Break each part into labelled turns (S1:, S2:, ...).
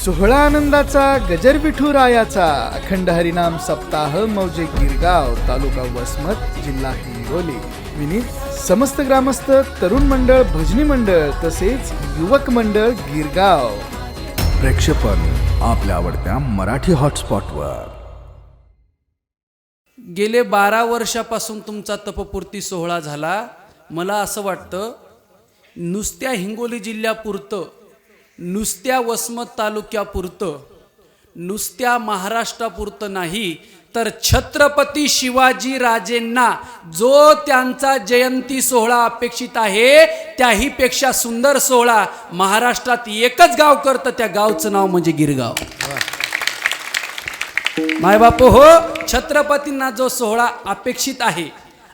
S1: सोहळा आनंदाचा गजर विठुरायाचा अखंड हरिनाम सप्ताह मौजे गिरगाव तालुका वसमत जिल्हा हिंगोली विनीत समस्त ग्रामस्थ तरुण मंडळ भजनी मंडळ तसेच युवक मंडळ गिरगाव.
S2: प्रेक्षेपण आपल्या आवडत्या मराठी हॉटस्पॉटवर.
S3: गेले 12 वर्षापासून तुमचा तपपूर्ती सोहळा झाला. मला असं वाटतं नुसत्या हिंगोली जिल्ह्यापुरतं, नुसत्या वसमत तालुक्यापुरतं, नुसत्या महाराष्ट्रापुरतं नाही तर छत्रपती शिवाजी राजेंना जो त्यांचा जयंती सोहळा अपेक्षित आहे त्याहीपेक्षा सुंदर सोहळा महाराष्ट्रात एकच गाव करतं. त्या गावचं नाव म्हणजे गिरगाव. मायबापू हो, छत्रपतींना जो सोहळा अपेक्षित आहे,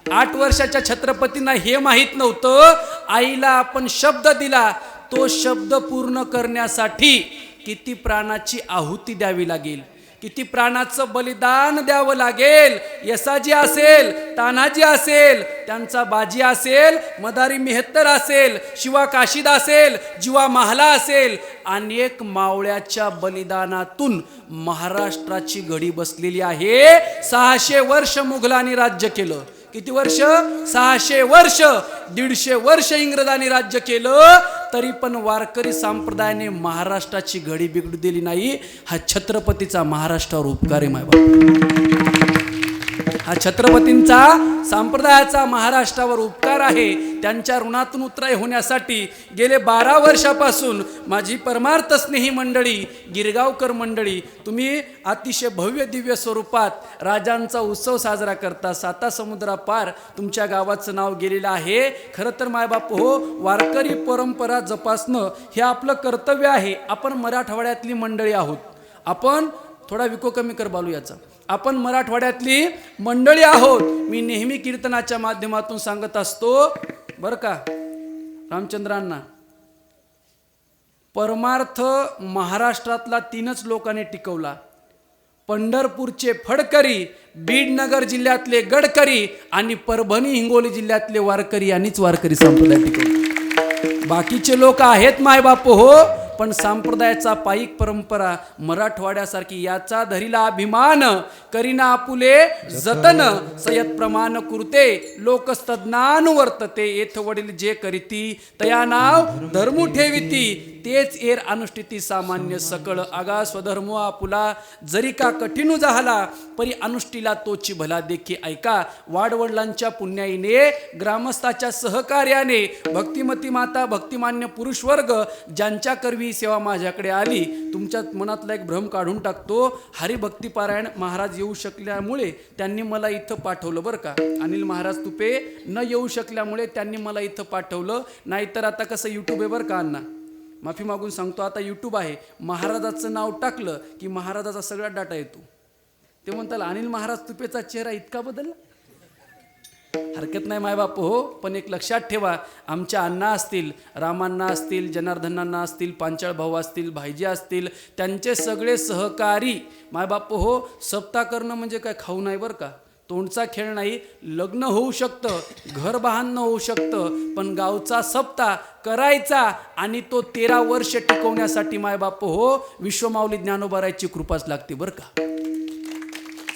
S3: 8 वर्षाच्या छत्रपतींना हे माहीत नव्हतं आईला आपण शब्द दिला, तो शब्द पूर्ण करण्यासाठी किती प्राणाची आहुती द्यावी लागेल, किती प्राणाचं बलिदान द्यावं लागेल. यसाजी असेल, तानाजी असेल, त्यांचा बाजी असेल, मदारी मेहत्तर असेल, शिवा काशीद असेल, जीवा महाला असेल, अनेक मावळ्याच्या बलिदानातून महाराष्ट्राची घडी बसलेली आहे. 600 वर्ष मुघलांनी राज्य केलं. किती वर्ष? 600 वर्ष. 150 वर्ष इंग्रजांनी राज्य केलं, तरी पण वारकरी संप्रदायाने महाराष्ट्राची घडी बिघडू दिली नाही. हा छत्रपतीचा महाराष्ट्रावर उपकार आहे मायबाप. हा छत्रपतींचा संप्रदायाचा महाराष्ट्रावर उपकार आहे. त्यांच्या ऋणातून उतराई होण्यासाठी गेले 12 वर्षापासून माझी परमार्थ स्नेही मंडळी, गिरगावकर मंडळी, तुम्ही अतिशय भव्य दिव्य स्वरूपात राजांचा उत्सव साजरा करता. 7 समुद्रापार तुमच्या गावाचं नाव गेलेलं आहे. खरं तर मायबाप हो, वारकरी परंपरा जपासणं हे आपलं कर्तव्य आहे. आपण मराठवाड्यातली मंडळी आहोत. आपण थोडा विको कमी कर बालू याचा. आपण मराठवाड्यातली मंडळी आहोत. मी नेहमी कीर्तनाच्या माध्यमातून सांगत असतो बरं का रामचंद्रांना, परमार्थ महाराष्ट्रातला 3च लोकांनी टिकवला. पंढरपूरचे फडकरी, बीड नगर जिल्ह्यातले गडकरी आणि परभणी हिंगोली जिल्ह्यातले वारकरी यांनीच वारकरी संप्रदाय टिकवला. बाकीचे लोक आहेत मायबापू हो, पण संप्रदायाचा पायिक परंपरा मराठवाड्यासारखी याचा धरीला अभिमान करीना आपुले जतन सयत प्रमाण कुरते लोकस्तज्ञान वर्तते येथ वडील जे करीती तया नाव धर्मू ठेविती तेच एर अनुष्ठिती सामान्य सकळ आगा स्वधर्म आपुला जरी का कठीणू झाला परी अनुष्ठीला तोची भला देखी ऐका. वाडवडिलांच्या पुण्याईने ग्रामस्थाच्या सहकार्याने भक्तिमती माता भक्तिमान्य पुरुष वर्ग ज्यांच्या करवी सेवा माझ्याकडे आली, तुमच्या मनातला एक भ्रम काढून टाकतो. हरिभक्तिपारायण महाराज येऊ शकल्यामुळे त्यांनी मला इथं पाठवलं बरं का. अनिल महाराज तुपे न येऊ शकल्यामुळे त्यांनी मला इथं पाठवलं. नाहीतर आता कसं यूट्यूब आहे बरं का अण्णा, माफी मागून सांगतो, आता यूट्यूब आहे, महाराजाचं नाव टाकलं की महाराजाचा सगळा डाटा येतो. ते म्हणतात अनिल महाराज तुपेचा चेहरा इतका बदलला. हरकत नाही मायबाप हो, पण एक लक्षात ठेवा, आमच्या अण्णा असतील, रामांना असतील, जनार्दनांना असतील, पांचाळ भाऊ असतील, भाईजी असतील, त्यांचे सगळे सहकारी मायबाप हो, सप्ताह करणं म्हणजे काय खाऊ नाही बरं का, तोंडचा खेळ नाही. लग्न होऊ शकतं, घर बांधणं होऊ शकतं, पण गावचा सप्ताह करायचा आणि तो 13 वर्ष टिकवण्यासाठी मायबाप हो विश्वमाऊली ज्ञानोबारायची कृपाच लागते बरं का.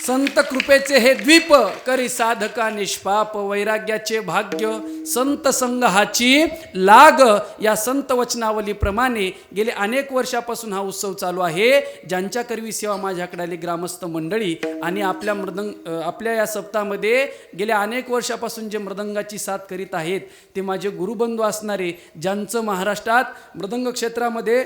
S3: संत कृपेचे हे द्वीप करी साधका निष्पाप वैराग्याचे भाग्य संत संघाची लाग. या संत वचनावलीप्रमाणे गेले अनेक वर्षापासून हा उत्सव चालू आहे. ज्यांच्या करवी सेवा माझ्याकडे आली ग्रामस्थ मंडळी आणि आपल्या या सप्ताहामध्ये गेल्या अनेक वर्षापासून जे मृदंगाची साथ करीत आहेत ते माझे गुरुबंधू असणारे, ज्यांचं महाराष्ट्रात मृदंग क्षेत्रामध्ये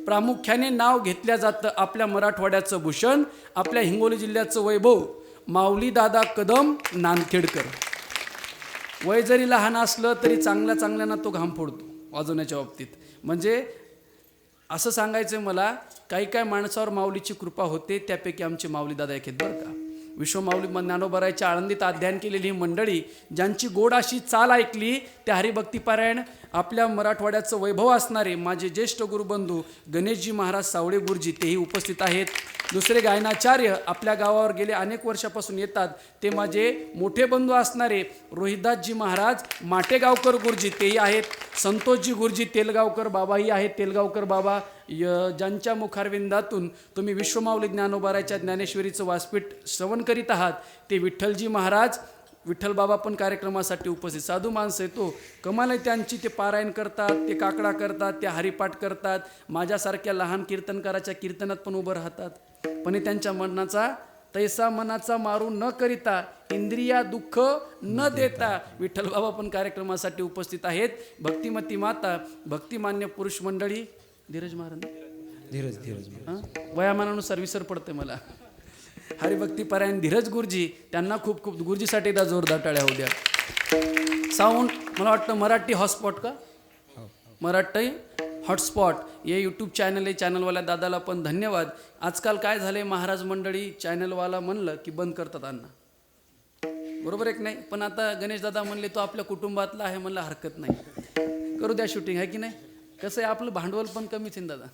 S3: प्रामुख्याने नाव घेतल्या जातं. आपल्या मराठवाड्याचं भूषण, आपल्या हिंगोली जिल्ह्याचं वैभव, माऊली दादा कदम नांदखेडकर. वय जरी लहान असलं तरी चांगल्या चांगल्याना तो घाम फोडतो वाजवण्याच्या बाबतीत. म्हणजे असं सांगायचं मला, काही काय माणसावर माऊलीची कृपा होते, त्यापैकी आमचे माऊली दादा एक आहेत बरं का. विश्वमाऊली ज्ञानोबारायच्या आळंदीत अध्ययन केलेली ही मंडळी, ज्यांची गोड अशी चाल ऐकली, त्या हरिभक्तिपारायण आपल्या मराठवाड्याचं वैभव असणारे माझे ज्येष्ठ गुरुबंधू गणेशजी महाराज सावळे गुरुजी तेही उपस्थित आहेत. दुसरे गायनाचार्य आपल्या गावावर गेले अनेक वर्षापासून येतात ते माझे मोठे बंधू असणारे रोहिदासजी महाराज माटेगावकर गुरुजी तेही आहेत, संतोषजी गुरुजी तेलगावकर बाबाही आहेत, तेलगावकर बाबा ज्यांच्या मुखारविंदातून तुम्ही विश्वमाऊली ज्ञानोबाराच्या ज्ञानेश्वरीचं व्यासपीठ श्रवण करीत आहात, ते विठ्ठलजी महाराज विठ्ठल बाबा पण कार्यक्रमासाठी उपस्थित, साधू माणसं आहे तो, कमाल आहे त्यांची. ते पारायण करतात, ते काकडा करतात, ते हरिपाठ करतात, माझ्यासारख्या लहान कीर्तनकाराच्या कीर्तनात पण उभं राहतात. पण हे त्यांच्या मनाचा तैसा मनाचा मारू न करिता इंद्रिया दुःख न देता विठ्ठल बाबा पण कार्यक्रमासाठी उपस्थित आहेत. भक्तिमती माता, भक्तिमान्य पुरुष मंडळी, धीरज महाराज वयामानानुसार विसर पडते मला, हरिभक्तीपरायण धीरज गुरुजी, त्यांना खूप खूप गुरुजीसाठी एकदा जोरदार टाळ्या होऊ द्या. साऊंड मला वाटतं मराठी हॉटस्पॉट का, मराठी हॉटस्पॉट हे यूट्यूब चॅनल आहे, चॅनलवाल्या दादाला पण धन्यवाद. आजकाल काय झाले महाराज मंडळी, चॅनलवाला म्हणलं की बंद करतात अण्णा, बरोबर आहे की नाही. पण आता गणेश दादा म्हणले तो आपल्या कुटुंबातला आहे, म्हणलं हरकत नाही, करू द्या शूटिंग, आहे की नाही. कसं आहे आपलं भांडवल पण कमीच आहे दादा.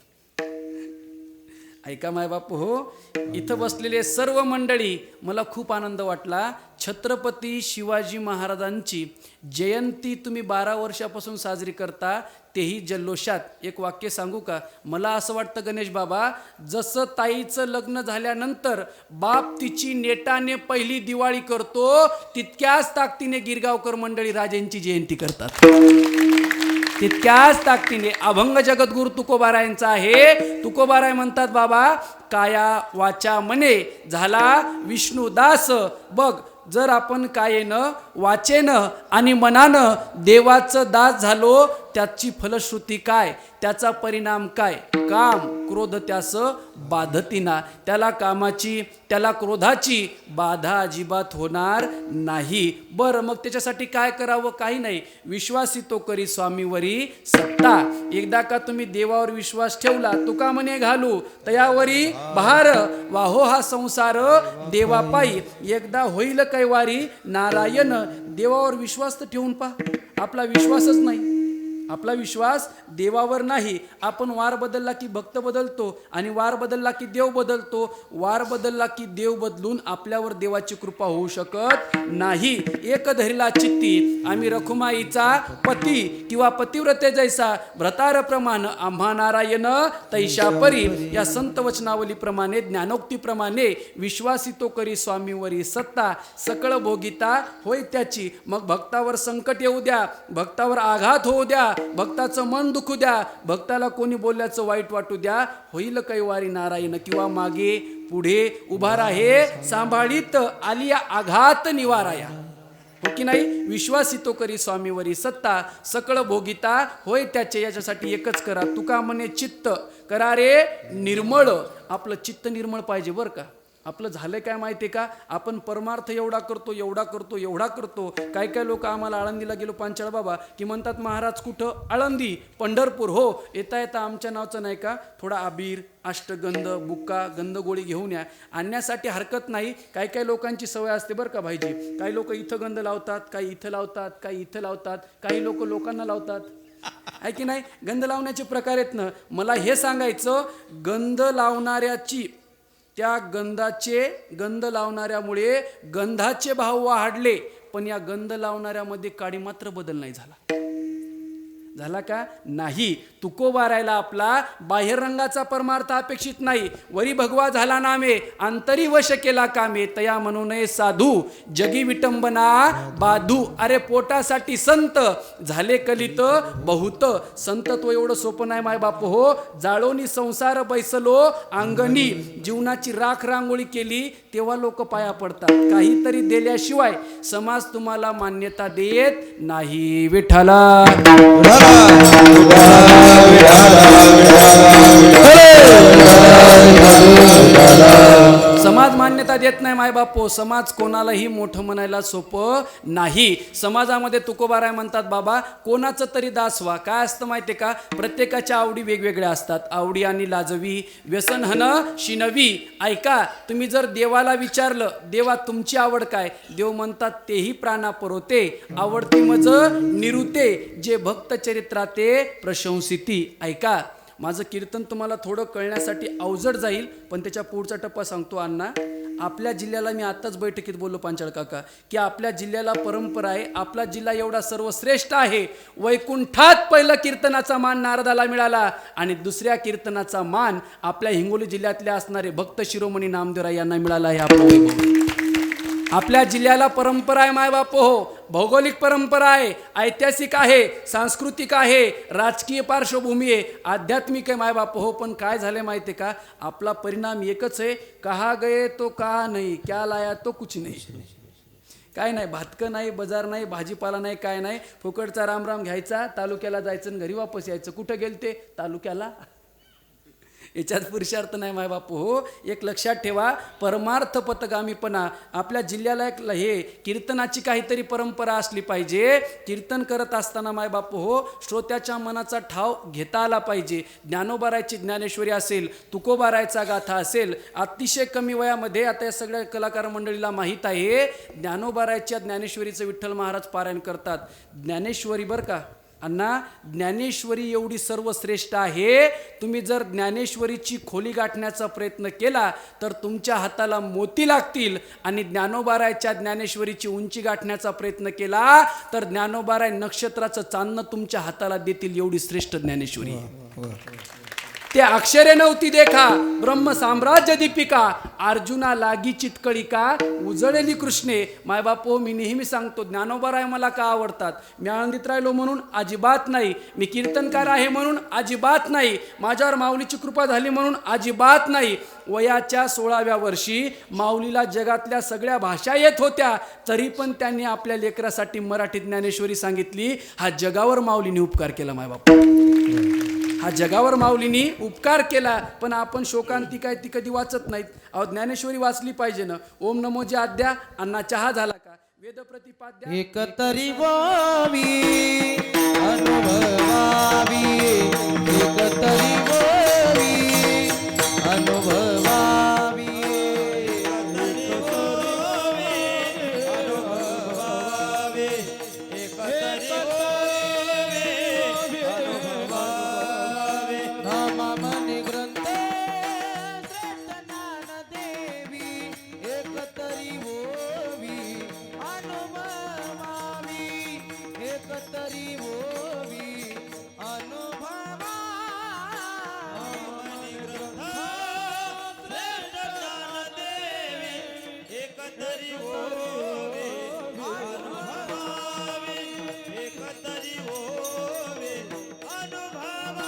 S3: ऐका माय बापू हो, इथं बसलेले सर्व मंडळी, मला खूप आनंद वाटला. छत्रपती शिवाजी महाराजांची जयंती तुम्ही 12 वर्षापासून साजरी करता, तेही जल्लोषात. एक वाक्य सांगू का, मला असं वाटतं गणेश बाबा, जसं ताईचं लग्न झाल्यानंतर बाप तिची नेटाने पहिली दिवाळी करतो, तितक्याच ताकदीने गिरगावकर मंडळी राजांची जयंती करतात, तितक्याच ताकदीने. अभंग जगद्गुरु तुकोबारायांचा आहे. तुकोबाराय म्हणतात बाबा, काया वाचा मने झाला विष्णुदास. बघ, जर आपण कायेनं वाचेनं आणि मनानं देवाचं दास झालो, त्याची फलश्रुती काय, त्याचा परिणाम काय. काम क्रोध त्यास बाधतीना, त्याला कामाची त्याला क्रोधाची बाधा अजिबात होणार नाही. बरं, मग त्याच्यासाठी काय करावं, काही नाही. विश्वासी तो करी स्वामीवरी सत्ता. एकदा का तुम्ही देवावर विश्वास ठेवला, तुका म्हणे घालू तयावरी बहार, वाहो हा संसार देवापायी, एकदा होईल कैवारी नारायण. देवावर विश्वास तर ठेवून पहा, आपला विश्वासच नाही, आपला विश्वास देवावर नाही. आपण वार बदलला की भक्त बदलतो, आणि वार बदलला की देव बदलतो, वार बदलला की देव बदलून आपल्यावर देवाची कृपा होऊ शकत नाही. एक धरिला चित्ती आम्ही रखुमाईचा पती, किंवा पतिव्रते जैसा भ्रतार प्रमाण आम्हा नारायण तैशा परी. या संत वचनावलीप्रमाणे, ज्ञानोक्तीप्रमाणे, विश्वासी तो करी स्वामीवरी सत्ता, सकळ भोगिता होय त्याची. मग भक्तावर संकट येऊ द्या, भक्तावर आघात होऊ द्या, भक्ताचं मन दुखू द्या, भक्ताला कोणी बोलल्याचं वाईट वाटू द्या, होईल कैवारी नारायण. किंवा मागे पुढे उभा राहे, सांभाळीत आलिया आघात निवाराया, हो की नाही. विश्वासी तो करी स्वामीवरी सत्ता, सकळ भोगिता होय त्याचे. याच्यासाठी एकच करा, तुका म्हणे चित्त करा रे निर्मळ. आपलं चित्त निर्मळ पाहिजे बरं का. आपलं झालं काय माहिती आहे का, आपण परमार्थ एवढा करतो, एवढा करतो, एवढा करतो. काय काय लोक आम्हाला आळंदीला गेलो पांचाळ बाबा की म्हणतात, महाराज कुठं, आळंदी पंढरपूर. हो, येता येता आमच्या नावचं नाही का थोडा अबीर, अष्टगंध, बुक्का, गंधगोळी घेऊन या. आणण्यासाठी हरकत नाही. काही काही लोकांची सवय असते बरं का भाईजी, काही लोक इथं गंध लावतात, काही इथं लावतात, काही इथं लावतात, काही लोक लोकांना लावतात, आहे की नाही. गंध लावण्याचे प्रकार आहेत ना. मला हे सांगायचं, गंध लावणाऱ्याची, त्या गंध लावणाऱ्यामुळे गंधाचे भाव वाढले, पण या गंध लावणाऱ्यामध्ये काडी मात्र बदल नाही झाला. झाला का नाही. तुकोबारायला आपला बाह्यरंगाचा परमार्थ अपेक्षित नाही. वरी भगवा झाला नामे, अंतरी वश केला कामे, तया म्हणून साधू जगी विटंबना बाधू. अरे पोटासाठी संत झाले कलित बहुत. संत तो एवढं सोपं नाही माय बाप हो. जाळोनी संसार बैसलो अंगणी, जीवनाची राख रांगोळी केली तेव्हा लोक पाया पडतात. काहीतरी दिल्याशिवाय समाज तुम्हाला मान्यता देत नाही. विठ्ठला समाज मान्यता देत नाही माय बापो. समाज कोणालाही मोठं म्हणायला सोपं नाही. समाजामध्ये तुकोबाराय म्हणतात, बाबा कोणाचं तरी दास व्हा. काय असतं माहितीये का, प्रत्येकाच्या आवडी वेगवेगळ्या असतात. आवडी आणि लाजवी, व्यसन हन शिनवी. ऐका, तुम्ही जर देवाला विचारलं, देवा तुमची आवड काय, देव म्हणतात, तेही प्राणा परोते, आवडती मज निरुते, जे भक्त चरित्राते प्रशंसिती. ऐका, माझं कीर्तन तुम्हाला थोडं कळण्यासाठी अवजड जाईल, पण त्याच्या पुढचा टप्पा सांगतो अण्णा. आपल्या जिल्ह्याला मी आत्ताच बैठकीत बोललो पांचाळ काका की आपल्या जिल्ह्याला परंपरा आहे, आपला जिल्हा एवढा सर्वश्रेष्ठ आहे. वैकुंठात पहिलं कीर्तनाचा मान नारदाला मिळाला आणि दुसऱ्या कीर्तनाचा मान आपल्या हिंगोली जिल्ह्यातले असणारे भक्त शिरोमणी नामदेवराय यांना मिळाला आहे. आपलं वैभव. आपल्या जिल्ह्याला परंपरा आहे मायबापो हो, भौगोलिक परंपरा आहे, ऐतिहासिक आहे, सांस्कृतिक आहे, राजकीय पार्श्वभूमी आहे, आध्यात्मिक आहे मायबापो हो. पण काय झालं माहिती आहे का, आपला परिणाम एकच आहे, कहा गए तो कहा नाही, क्या लाया तो कुछ नाही. काय नाही, भातकं नाही, बाजार नाही, भाजीपाला नाही, काय नाही, फुकटचा रामराम घ्यायचा, तालुक्याला जायचं आणि घरी वापस यायचं. कुठं गेलते? तालुक्याला. याच्यात पुरुषार्थ नाही मायबापू हो. एक लक्षात ठेवा, परमार्थ पथगामीपणा. आपल्या जिल्ह्याला एक हे कीर्तनाची काहीतरी परंपरा असली पाहिजे. कीर्तन करत असताना मायबापू हो श्रोत्याच्या मनाचा ठाव घेता आला पाहिजे. ज्ञानोबारायची ज्ञानेश्वरी असेल, तुकोबारायचा गाथा असेल, अतिशय कमी वयामध्ये, आता या सगळ्या कलाकार मंडळीला माहीत आहे, ज्ञानोबारायच्या ज्ञानेश्वरीचं विठ्ठल महाराज पारायण करतात. ज्ञानेश्वरी बरं का अण्णा, ज्ञानेश्वरी एवढी सर्वश्रेष्ठ आहे, तुम्ही जर ज्ञानेश्वरीची खोली गाठण्याचा प्रयत्न केला तर तुमच्या हाताला मोती लागतील. आणि ज्ञानोबारायच्या ज्ञानेश्वरीची उंची गाठण्याचा प्रयत्न केला तर ज्ञानोबाराय नक्षत्राचं चांदणं तुमच्या हाताला देतील. एवढी श्रेष्ठ ज्ञानेश्वरी आहे. ते अक्षरे नव्हती देखा, ब्रह्म साम्राज्य दीपिका, अर्जुना लागी चितकळिका, उजळलेली कृष्णे. मायबापो मी नेहमी सांगतो, ज्ञानोबाराय मला का आवडतात? मी आनंदित राहिलो म्हणून अजिबात नाही, मी कीर्तनकार आहे म्हणून अजिबात नाही, माझ्यावर माऊलीची कृपा झाली म्हणून अजिबात नाही. वयाच्या 16व्या वर्षी माऊलीला जगातल्या सगळ्या भाषा येत होत्या, तरी पण त्यांनी आपल्या लेकरासाठी मराठी ज्ञानेश्वरी सांगितली. हा जगावर माऊलीने उपकार केला मायबापू, हा जगावर माऊलीनी उपकार केला. पण आपण शोकांतिका ती कधी वाचत नाहीत. अहो ज्ञानेश्वरी वाचली पाहिजे ना. ओम नमो जे आद्या, अण्णा चहा झाला का? वेद प्रतिपाद्या
S4: एकतरी वावी अनुभवावी, एकतरी वावी अनुभवावी, नामामनी ग्रंथ श्रेष्ठ ज्ञानदेवी, एकतरी ओवी अनुभवावी, एकतरी ओवी अनुभवावी.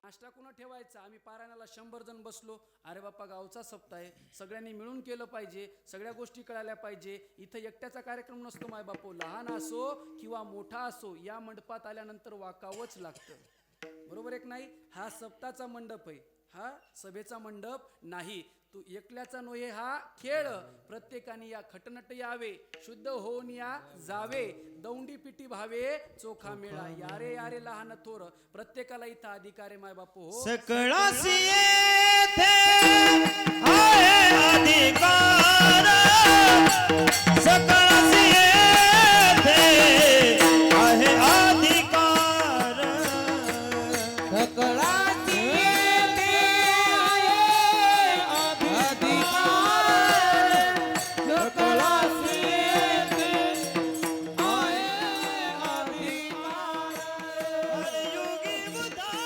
S3: नाश्ता कुणा ठेवायचा? आम्ही पारायणाला 100 जण बसलो. अरे बाप्पा गावचा सप्ताह आहे, सगळ्यांनी मिळून केलं पाहिजे, सगळ्या गोष्टी कळाल्या पाहिजे. इथं एकट्याचा कार्यक्रम नसतो मायबापू, लहान असो किंवा मोठा असो, या मंडपात आल्यानंतर वाकावंच लागतं. बरोबर एक नाही? हा सप्ताचा मंडप आहे, हा सभेचा मंडप नाही. तू एकल्याचा नोहे हा खेळ. प्रत्येकाने या खटनट यावे, शुद्ध होऊन या जावे, दौंडी पिटी भावे चोखा मेळा. यारे यारे लहान थोर, प्रत्येकाला इथं अधिकार आहे मायबापू हो.
S4: सकळासी येथे आहे अधिकार, सकळासी येथे आहे अधिकार, सकळासी येथे आहे अधिकार, सकळासी येथे आहे अधिकार. हरयुगी उद्धारा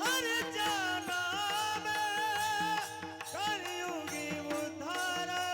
S4: हर जाना में, कलयुगी उद्धारा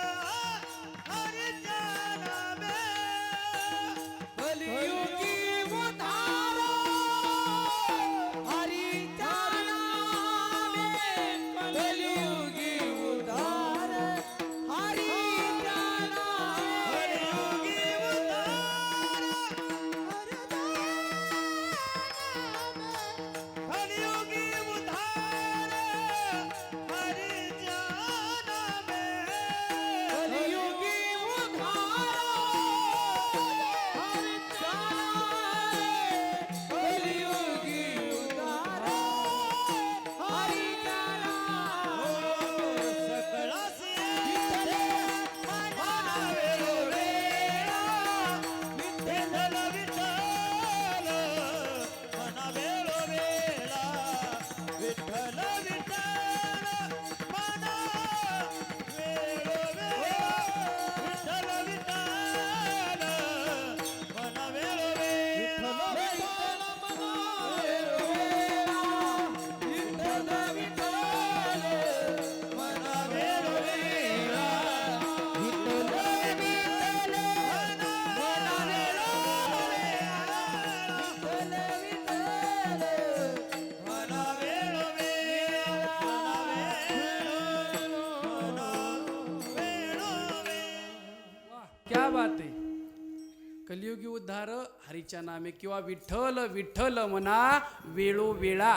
S3: कलियुगी उद्धार हरीच्या नामे किंवा विठ्ठल विठ्ठल म्हणा वेळोवेळा.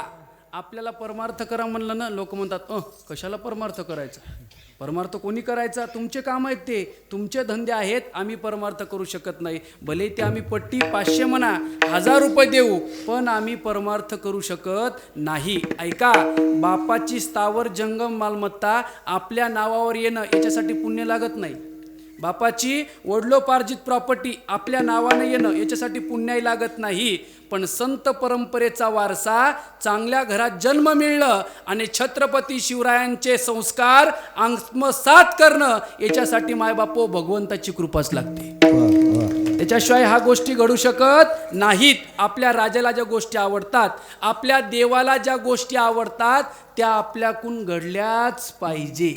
S3: आपल्याला परमार्थ करा म्हणलं ना, लोक म्हणतात कशाला परमार्थ करायचा. परमार्थ कोणी करायचा? तुमचे काम आहेत, ते तुमचे धंदे आहेत. आम्ही परमार्थ करू शकत नाही. भले ते आम्ही पट्टी 500 म्हणा 1000 रुपये देऊ, पण आम्ही परमार्थ करू शकत नाही. ऐका, बापाची स्थावर जंगम मालमत्ता आपल्या नावावर येणं याच्यासाठी पुण्य लागत नाही. बापाची वडिलोपार्जित प्रॉपर्टी आपल्या नावाने येणं याच्यासाठी पुण्याही लागत नाही. पण संत परंपरेचा वारसा, चांगल्या घरात जन्म मिळणं आणि छत्रपती शिवरायांचे संस्कार आत्मसात करणं याच्यासाठी मायबापो भगवंताची कृपाच लागते. त्याच्याशिवाय ह्या गोष्टी घडू शकत नाहीत. आपल्या राजाला ज्या गोष्टी आवडतात, आपल्या देवाला ज्या गोष्टी आवडतात, त्या आपल्याकडून घडल्याच पाहिजे.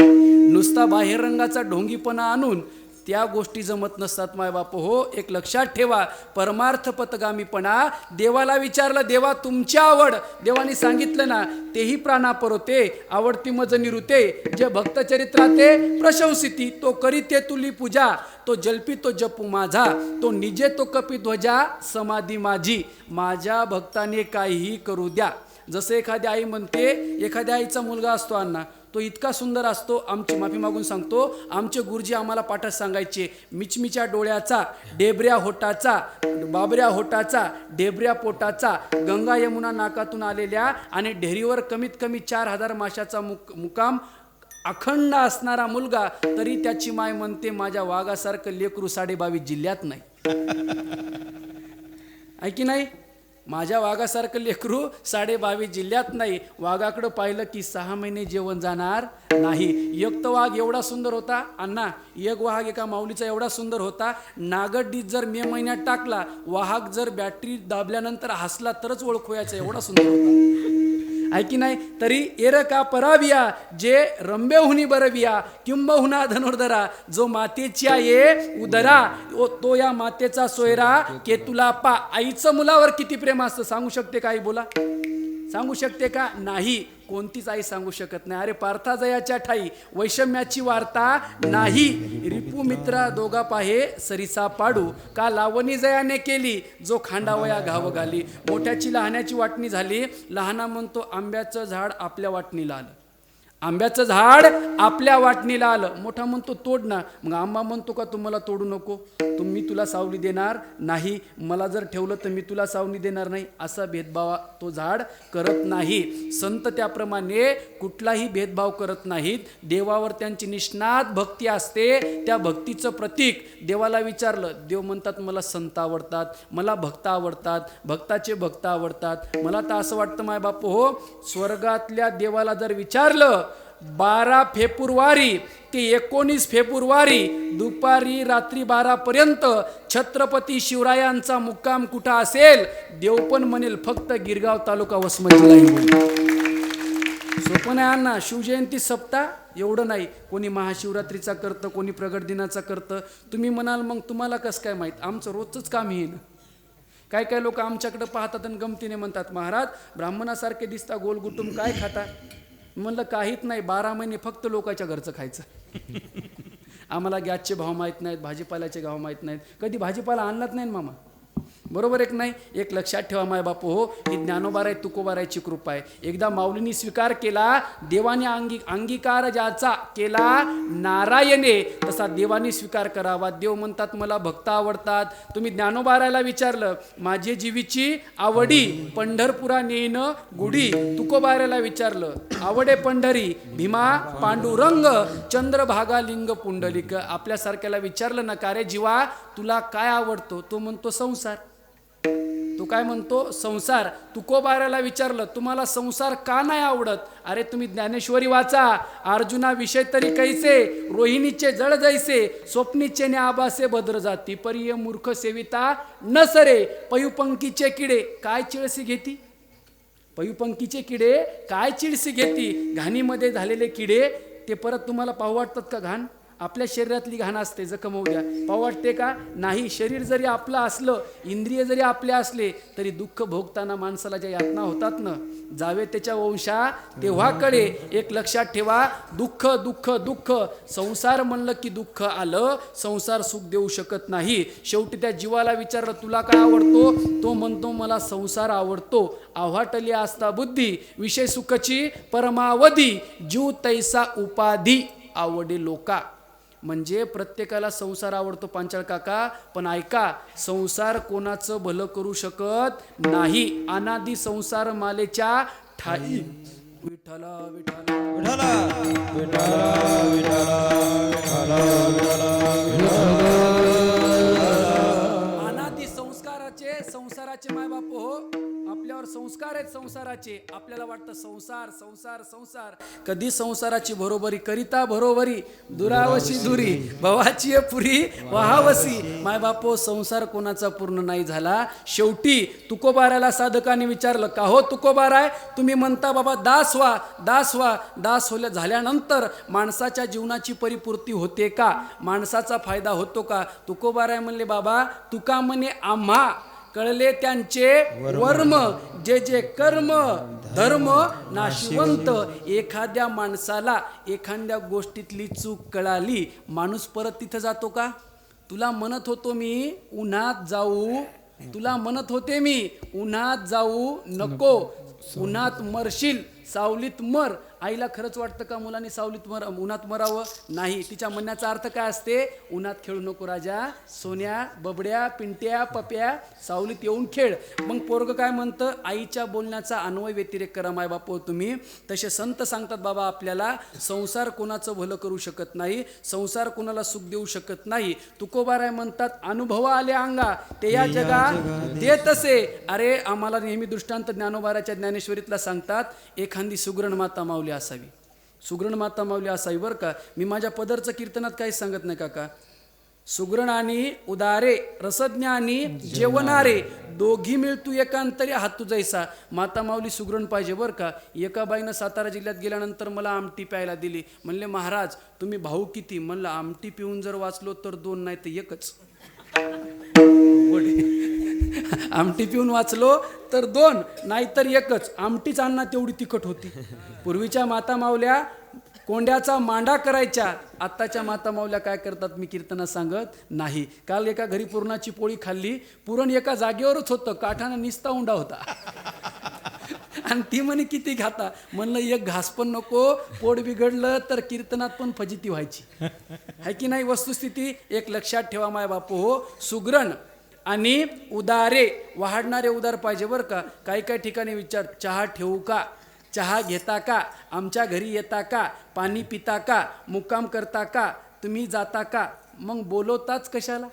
S3: नुसता बाहेररंगाचा ढोंगीपणा आणून त्या गोष्टी जमत नसतात मायबाप हो. एक लक्षात ठेवा, परमार्थ पथगामीपणा. देवाला विचारलं, देवा तुमची आवड, देवाने सांगितलं ना, तेही प्राणापरोते आवडती मज निरुते, जे भक्तचरित्राते प्रशंसिती, तो करीते तुली पूजा, तो जल्पी तो जपू माझा, तो निजे तो कपी ध्वजा समाधी माझी. माझ्या भक्ताने काहीही करू द्या. जसं एखादी आई म्हणते, एखाद्या आईचा मुलगा असतो अण्णा, तो इतका सुंदर असतो. आमची माफी मागून सांगतो, आमचे गुरुजी आम्हाला पाठच सांगायचे, मिचमिच्या डोळ्याचा, डेबऱ्या होटाचा, बाबऱ्या होटाचा, डेबऱ्या पोटाचा, गंगा यमुना नाकातून आलेल्या आणि ढेरीवर कमीत कमी 4000 माशाचा मुकाम अखंड असणारा मुलगा, तरी त्याची माय म्हणते माझ्या वाघासारखं लेकरू 22 जिल्ह्यात नाही. आहे की नाही? माझ्या वाघासारखं लेकरू 22 जिल्ह्यात नाही. वाघाकडं पाहिलं की 6 महिने जेवण जाणार नाही. एक तर वाघ एवढा सुंदर होता अण्णा, एक वाघ एका माऊलीचा एवढा सुंदर होता, नागडीत जर मे महिन्यात टाकला, वाघ जर बॅटरी दाबल्यानंतर हसला तरच ओळखू यायचा, एवढा सुंदर होता. आहे की नाही? तरी एर का पराबिया, जे रंबेहुनी बरबिया, किंबहुना धनुर्धरा, जो मातेची आहे उदरा, तो या मातेचा सोयरा केतुला पा. आईचं मुलावर किती प्रेम असतं सांगू शकते का आई? बोला, सांगू शकते का? नाही, कोणतीच आई सांगू शकत नाही. अरे पार्था जयाच्या ठाई वैषम्याची वार्ता नाही. रिपू मित्रा दोघा पाहे सरिसा पाडू, का लावणी जयाने केली, जो खांडावया घाव घाली. मोठ्याची लहानाची वाटणी झाली. लहाना म्हणतो आंब्याचं झाड आपल्या वाटणीला आलं, आंब्याचं झाड आपल्या वाटणीला आलं. मोठा म्हणतो तोड ना. मग आंबा म्हणतो का तुम्हाला तोडू नको, मी तुला सावली देणार नाही, मला जर ठेवलं तर मी तुला सावली देणार नाही, असा भेदभाव तो झाड करत नाही. संत त्याप्रमाणे कुठलाही भेदभाव करत नाहीत. देवावर त्यांची निष्णात भक्ती असते. त्या भक्तीचं प्रतीक देवाला विचारलं, देव म्हणतात मला संत आवडतात, मला भक्त आवडतात, भक्ताचे भक्त आवडतात. मला तर असं वाटतं माय बापू हो, स्वर्गातल्या देवाला जर विचारलं 12 फेब्रुवारी ते 19 फेब्रुवारी दुपारी रात्री 12 पर्यंत छत्रपती शिवरायांचा मुक्काम कुठं असेल, देव पण म्हणेल फक्त गिरगाव तालुका वसमत जिल्हा. सोपं नाही अण्णा. शिवजयंती सप्ताह एवढं नाही, कोणी महाशिवरात्रीचा करतं, कोणी प्रगट दिनाचा करतं. तुम्ही म्हणाल मग तुम्हाला कसं काय माहीत? आमचं रोजचंच काम हे ना. काय काय लोक आमच्याकडे पाहतात आणि गमतीने म्हणतात, महाराज ब्राह्मणासारखे दिसता, गोल गुटुंब काय खाता? म्हणलं काहीच नाही, 12 महिने फक्त लोकांच्या घरचं खायचं. आम्हाला गॅसचे भाव माहीत नाहीत, भाजीपाल्याचे भाव माहीत नाहीत, कधी भाजीपाला आणलाच नाही मामा. बरोबर एक नाही? एक लक्षात ठेवा माय बापू हो, ही ज्ञानोबाराय तुकोबारायची कृपा आहे. एकदा माऊलींनी स्वीकार केला, देवाने अंगीकार ज्याचा केला नारायणे, तसा देवाने स्वीकार करावा. देव म्हणतात मला भक्त आवडतात. तुम्ही ज्ञानोबारायला विचारलं, माझे जीवीची आवडी पंढरपुरा नेईन गुढी. तुकोबारायला विचारलं, आवडे पंढरी भीमा पांडुरंग चंद्रभागा लिंग पुंडलिक. आपल्यासारख्याला विचारलं ना, का रे जीवा तुला काय आवडतो? तो म्हणतो संसार. तो काय म्हणतो? संसार. तुकोबाराला विचारलं, तुम्हाला संसार का नाही आवडत? अरे तुम्ही ज्ञानेश्वरी वाचा. अर्जुना विषय तरी कैसे, रोहिणीचे जळ जैसे, स्वप्नीचे ने आभासे भद्र जाती, परिय मूर्ख सेविता न सरे, पयुपंकीचे किडे काय चिळसी घेती. पयुपंकीचे किडे काय चिळसी घेती. घाणीमध्ये झालेले किडे ते परत तुम्हाला पाहू वाटतात का घाण? आपल्या शरीरातली घाण असते, जखम होऊ द्या, पाहू वाटते का? नाही. शरीर जरी आपलं असलं, इंद्रिय जरी आपले असले, तरी दुःख भोगताना माणसाला ज्या यातना होतात ना, जावे त्याच्या वंशा तेव्हा कळे. एक लक्षात ठेवा, दुःख दुःख दुःख. संसार म्हणलं की दुःख आलं, संसार सुख देऊ शकत नाही. शेवटी त्या जीवाला विचारलं तुला काय आवडतो, तो म्हणतो मला संसार आवडतो. आव्हाटली असता बुद्धी, विषय सुखची परमावधी, जीव तैसा उपाधी आवडे लोका. म्हणजे प्रत्येकाला संसार आवडतो पांचाळ काका, पण ऐका, संसार कोणाचं भलं करू शकत नाही. अनादी संसार मालेच्या ठाई. विठ्ठला विठ्ठला अनादी संसाराचे माय बाप हो, आपल्यावर संस्कार आहेत संसाराचे. आपल्याला वाटतं संसार संसार संसार. कधी संसाराची बरोबरी करिता बरोबरी, दुरावशी दुरी, भवाची पुरी वहावसी. माय बापो, संसार कोणाचा पूर्ण नाही झाला. शेवटी तुकोबाराला साधकाने विचारलं, का हो तुकोबाराय, तुम्ही म्हणता बाबा दास व्हा दास व्हा. दास झाल्यानंतर माणसाच्या जीवनाची परिपूर्ती होते का, माणसाचा फायदा होतो का? तुकोबाराय म्हणले, बाबा तुका म्हणे आम्हा कळले त्यांचे वर्म, जे जे कर्म धर्म नाशिवंत. एखाद्या माणसाला एखाद्या गोष्टीतली चूक कळाली, माणूस परत तिथं जातो का? तुला म्हणत होतो मी उन्हात जाऊ, तुला म्हणत होते मी उन्हात जाऊ नको, उन्हात मरशील सावलीत मर. आईला खरंच वाटतं का मुलांनी सावलीत उन्हात मरावं? नाही. तिच्या म्हणण्याचा अर्थ काय असते? उन्हात खेळू नको राजा, सोन्या बबड्या पिंट्या पप्या, सावलीत येऊन खेळ. मग पोरग काय म्हणतं? आईच्या बोलण्याचा अन्वय व्यतिरेक करा माय बापो तुम्ही. तसे संत सांगतात बाबा आपल्याला, संसार कोणाचं भलं करू शकत नाही, संसार कोणाला सुख देऊ शकत नाही. तुकोबाराय म्हणतात, अनुभव आले अंगा ते या जगा देत असे. अरे आम्हाला नेहमी दृष्टांत ज्ञानोबाराच्या ज्ञानेश्वरीतला सांगतात, एखादी सुगरण माता माऊली असावी, सुगरण माता माऊली असावी बरं का. मी माझ्या पदरचं कीर्तनात काहीच सांगत नाही काका. सुगरण आणि उदारे, रसज्ञ आणि जेवणारे, दोघी मिळतू एकांतरी हातू जैसा. माता माऊली सुगरण पाहिजे बरं का. एका बाईनं सातारा जिल्ह्यात गेल्यानंतर मला आमटी प्यायला दिली. म्हणले महाराज तुम्ही भाऊ किती? म्हणलं आमटी पिऊन जर वाचलो तर 2 नाही तर 1च. आमटी पिऊन वाचलो तर 2 नाहीतर 1च. आमटीच अन्ना तेवढी तिखट होती. पूर्वीच्या माता माऊल्या कोंड्याचा मांडा करायच्या. आत्ताच्या माता माऊल्या काय करतात मी कीर्तनात सांगत नाही. काल एका घरी पुरणाची पोळी खाल्ली, पुरण एका जागेवरच होतं, काठानं निस्ता उंडा होता. आणि ती म्हणे किती खाता? म्हणलं 1 घास पण नको, पोट बिघडलं तर कीर्तनात पण फजिती व्हायची. आहे की नाही वस्तुस्थिती? एक लक्षात ठेवा माय बापू हो, सुगरण आणि उदारे, वाढणारे उदार पाहिजे बरं का. काही ठिकाणी विचार, चहा ठेवू का, चहा घेता का, आमच्या घरी येता का, पाणी पिता का, मुक्काम करता का, तुम्ही जाता का? मग बोलवताच कशाला?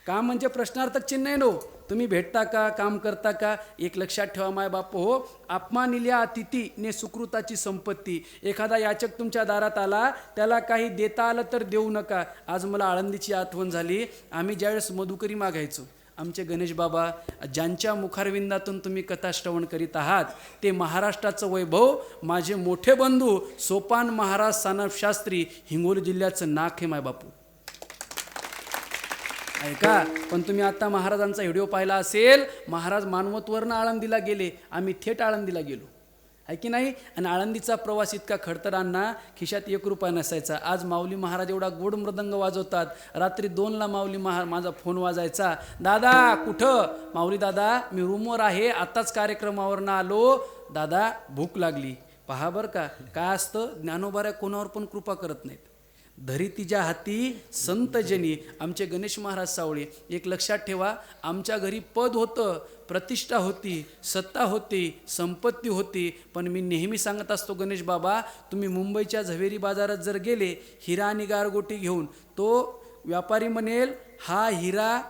S3: का म्हणजे प्रश्नार्थक चिन्ह आहे नो. तुम्ही भेटता का, काम करता का? एक लक्षात ठेवा माय बाप हो, अपमानिल्या अतिथी ने सुकृताची संपत्ती. एखादा याचक तुमच्या दारात आला, त्याला काही देता आलं तर देऊ नका. आज मला आळंदीची आठवण झाली. आम्ही ज्यावेळेस मधुकरी मागायचो, आमचे गणेश बाबा, ज्यांच्या मुखारविंदातून तुम्ही कथा श्रवण करीत आहात, ते महाराष्ट्राचं वैभव, माझे मोठे बंधू सोपान महाराज सानप शास्त्री, हिंगोली जिल्ह्याचं नाक आहे माय बापू. ऐका, पण तुम्ही आता महाराजांचा व्हिडिओ पाहिला असेल. महाराज मानवतवरनं आळंदीला गेले, आम्ही थेट आळंदीला गेलो, आहे की नाही? आणि आळंदीचा प्रवास इतका खडतरांना, खिशात 1 रुपया नसायचा. आज माऊली महाराज एवढा गोड मृदंग वाजवतात. रात्री 2ला माऊली माझा फोन वाजायचा, दादा कुठं? माऊली दादा मी रूमवर आहे, आत्ताच कार्यक्रमावरनं आलो, दादा भूक लागली. पहा बरं का काय असतं, ज्ञानोबाऱ्या कोणावर पण कृपा करत नाहीत. धरी तिच्या हाती संतजनी. आमचे गणेश महाराज सावळे, एक लक्षात ठेवा, आमच्या घरी पद होतं, प्रतिष्ठा होती, सत्ता होती, संपत्ती होती, पण मी नेहमी सांगत असतो गणेश बाबा, तुम्ही मुंबईच्या झवेरी बाजारात जर गेले हिरा आणि गारगोटी घेऊन, तो व्यापारी म्हणेल हा हिरा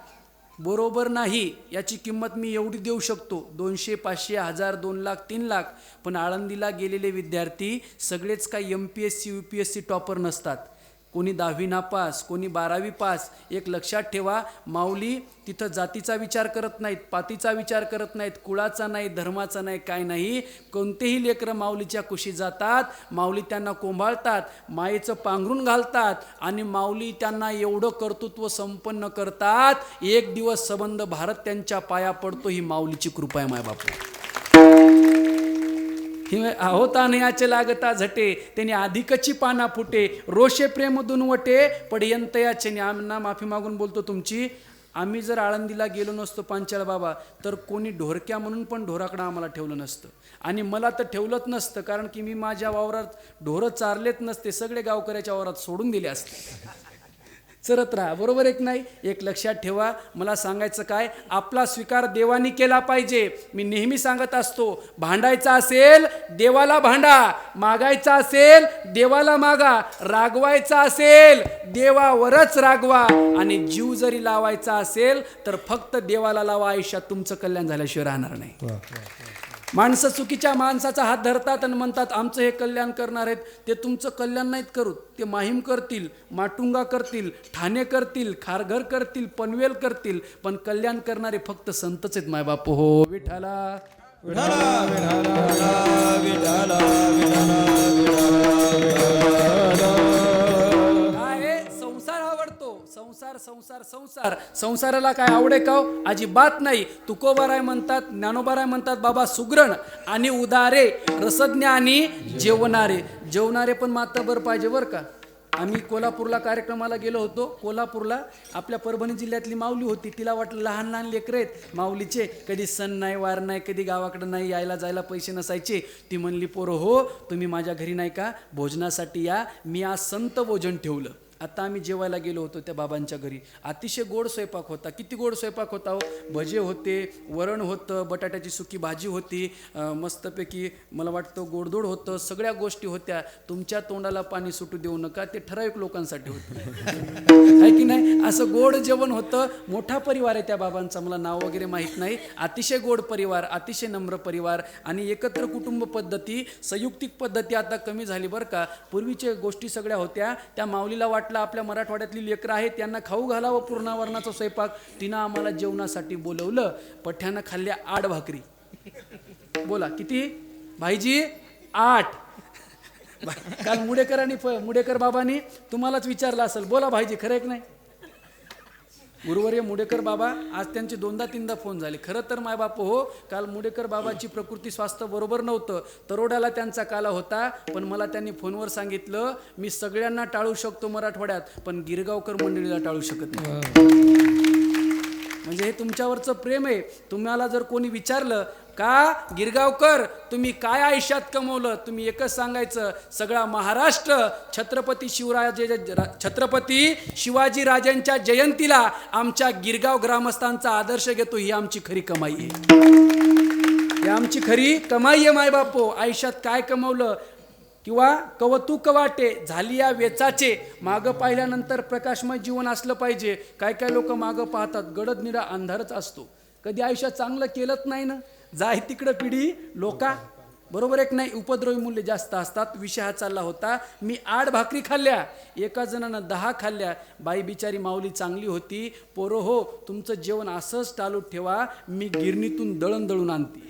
S3: बरोबर नाही, याची किंमत मी एवढी देऊ शकतो, 200, 500, 1000, 2 लाख, 3 लाख. पण आळंदीला गेलेले विद्यार्थी सगळेच काही MPSC UPSC टॉपर नसतात. कोणी 10वी नापास, कोणी 12वी पास. एक लक्षात ठेवा, माऊली तिथं जातीचा विचार करत नाहीत, पातीचा विचार करत नाहीत, कुळाचा नाही, धर्माचा नाही, काय नाही. कोणतेही लेकरं माऊलीच्या कुशी जातात, माऊली त्यांना कोंभाळतात, मायेचं पांघरून घालतात आणि माऊली त्यांना एवढं कर्तृत्व संपन्न करतात. एक दिवस संबंध भारत त्यांच्या पाया पडतो. ही माऊलीची कृपा आहे मायबापू. होता नयाचे लागता झटे, त्याने अधिकची पाना फुटे, रोषे प्रेम दुनवटे, पडयंतयाचे. आम्हाला माफी मागून बोलतो तुमची. आम्ही जर आळंदीला गेलो नसतो पांचाळ बाबा, तर कोणी ढोरक्या म्हणून पण ढोराकडं आम्हाला ठेवलं नसतं. आणि मला तर ठेवलंच नसतं, कारण की मी माझ्या वावरात ढोरं चारलेच नसते, सगळे गावकऱ्याच्या वावरात सोडून दिले असते. चरत राहा, बरोबर एक नाही. एक लक्षात ठेवा, मला सांगायचं काय, आपला स्वीकार देवानी केला पाहिजे. मी नेहमी सांगत असतो, भांडायचा असेल देवाला भांडा, मागायचा असेल देवाला मागा, रागवायचा असेल देवावरच रागवा, आणि जीव जरी लावायचा असेल तर फक्त देवाला लावा. आयुष्यात तुमचं कल्याण झाल्याशिवाय राहणार नाही. माणसं चुकीच्या माणसाचा हात धरतात आणि म्हणतात आमचं हे कल्याण करणार आहेत. ते तुमचं कल्याण नाहीत करू, ते माहीम करतील, माटुंगा करतील, ठाणे करतील, खारघर करतील, पनवेल करतील, पण कल्याण करणारे फक्त संतच आहेत मायबाप. हो विठाला
S4: विठाला विठाला विठाला
S3: काय संसार आवडतो. संसार संसार संसार संसाराला काय आवडे का? अजिबात नाही. तुकोबाराय म्हणतात, ज्ञानोबाराय म्हणतात, बाबा सुग्रण आणि उदारे, रसज्ञ आणि जेवणारे. जेवणारे पण माताबर पाहिजे बरं का. आम्ही कोल्हापूरला कार्यक्रमाला गेलो होतो. कोल्हापूरला आपल्या परभणी जिल्ह्यातली माऊली होती. तिला वाटलं लहान लहान लेकरं आहेत माऊलीचे, कधी सण नाही, वार नाही, कधी गावाकडं नाही, यायला जायला पैसे नसायचे. ती म्हणली, पोरं हो तुम्ही माझ्या घरी नाही का भोजनासाठी या, मी आज संत भोजन ठेवलं. आता आम्ही जेवायला गेलो होतो त्या बाबांच्या घरी. अतिशय गोड स्वयंपाक होता. किती गोड स्वयंपाक होता हो. भजे होते, वरण होतं, बटाट्याची सुकी भाजी होती, मस्तपैकी मला वाटतं गोडधोड होतं, सगळ्या गोष्टी होत्या. तुमच्या तोंडाला पाणी सुटू देऊ नका, ते ठराविक लोकांसाठी होतं आहे की नाही. असं गोड जेवण होतं. मोठा परिवार आहे त्या बाबांचा, मला नाव वगैरे माहीत नाही. अतिशय गोड परिवार, अतिशय नम्र परिवार आणि एकत्र कुटुंब पद्धती, संयुक्तिक पद्धती आता कमी झाली बरं का. पूर्वीच्या गोष्टी सगळ्या होत्या. त्या माऊलीला वाटलं आपल्या मराठवाड्यातली लेकरं आहेत, त्यांना खाऊ घालावं पूर्णावरणाचा स्वयंपाक. तिनं आम्हाला जेवणासाठी बोलवलं. पठ्यानं खाल्ल्या 8 भाकरी. बोला किती भाईजी? 8. काल मुडेकर बाबांनी तुम्हालाच विचारलं असेल, बोला भाईजी खरं आहे की नाही. गुरुवर्य मुडेकर बाबा, आज त्यांचे 2दा-3दा फोन झाले. खरं तर मायबाप हो, काल मुडेकर बाबाची प्रकृती स्वास्थ्य बरोबर नव्हतं. तरोड्याला त्यांचा काला होता. पण मला त्यांनी फोनवर सांगितलं, मी सगळ्यांना टाळू शकतो मराठवाड्यात, पण गिरगावकर मंडळीला टाळू शकत नाही. म्हणजे हे तुमच्यावरचं प्रेम आहे. तुम्हाला जर कोणी विचारलं का गिरगावकर तुम्ही काय आयुष्यात कमवलं, तुम्ही एकच सांगायचं, सगळा महाराष्ट्र छत्रपती शिवाजी राजांच्या जयंतीला आमच्या गिरगाव ग्रामस्थांचा आदर्श घेतो. ही आमची खरी कमाई आहे. ही आमची खरी कमाई आहे मायबापो. आयुष्यात काय कमवलं किंवा कवतुक वाटे झाली या वेचाचे. मागं पाहिल्यानंतर प्रकाशमय जीवन असलं पाहिजे. काय काय लोक मागं पाहतात, गडद निळा अंधारच असतो. कधी आयुष्यात चांगलं केलंच नाही ना. जाय तिकडं पिढी लोका, बरोबर एक नाही. उपद्रवी मूल्य जास्त असतात. विषय हा चालला होता. मी 8 भाकरी खाल्ल्या, एका जणानं 10 खाल्ल्या. बाई बिचारी माऊली चांगली होती. पोरं हो तुमचं जेवण असंच चालू ठेवा, मी गिरणीतून दळण दळून आणते.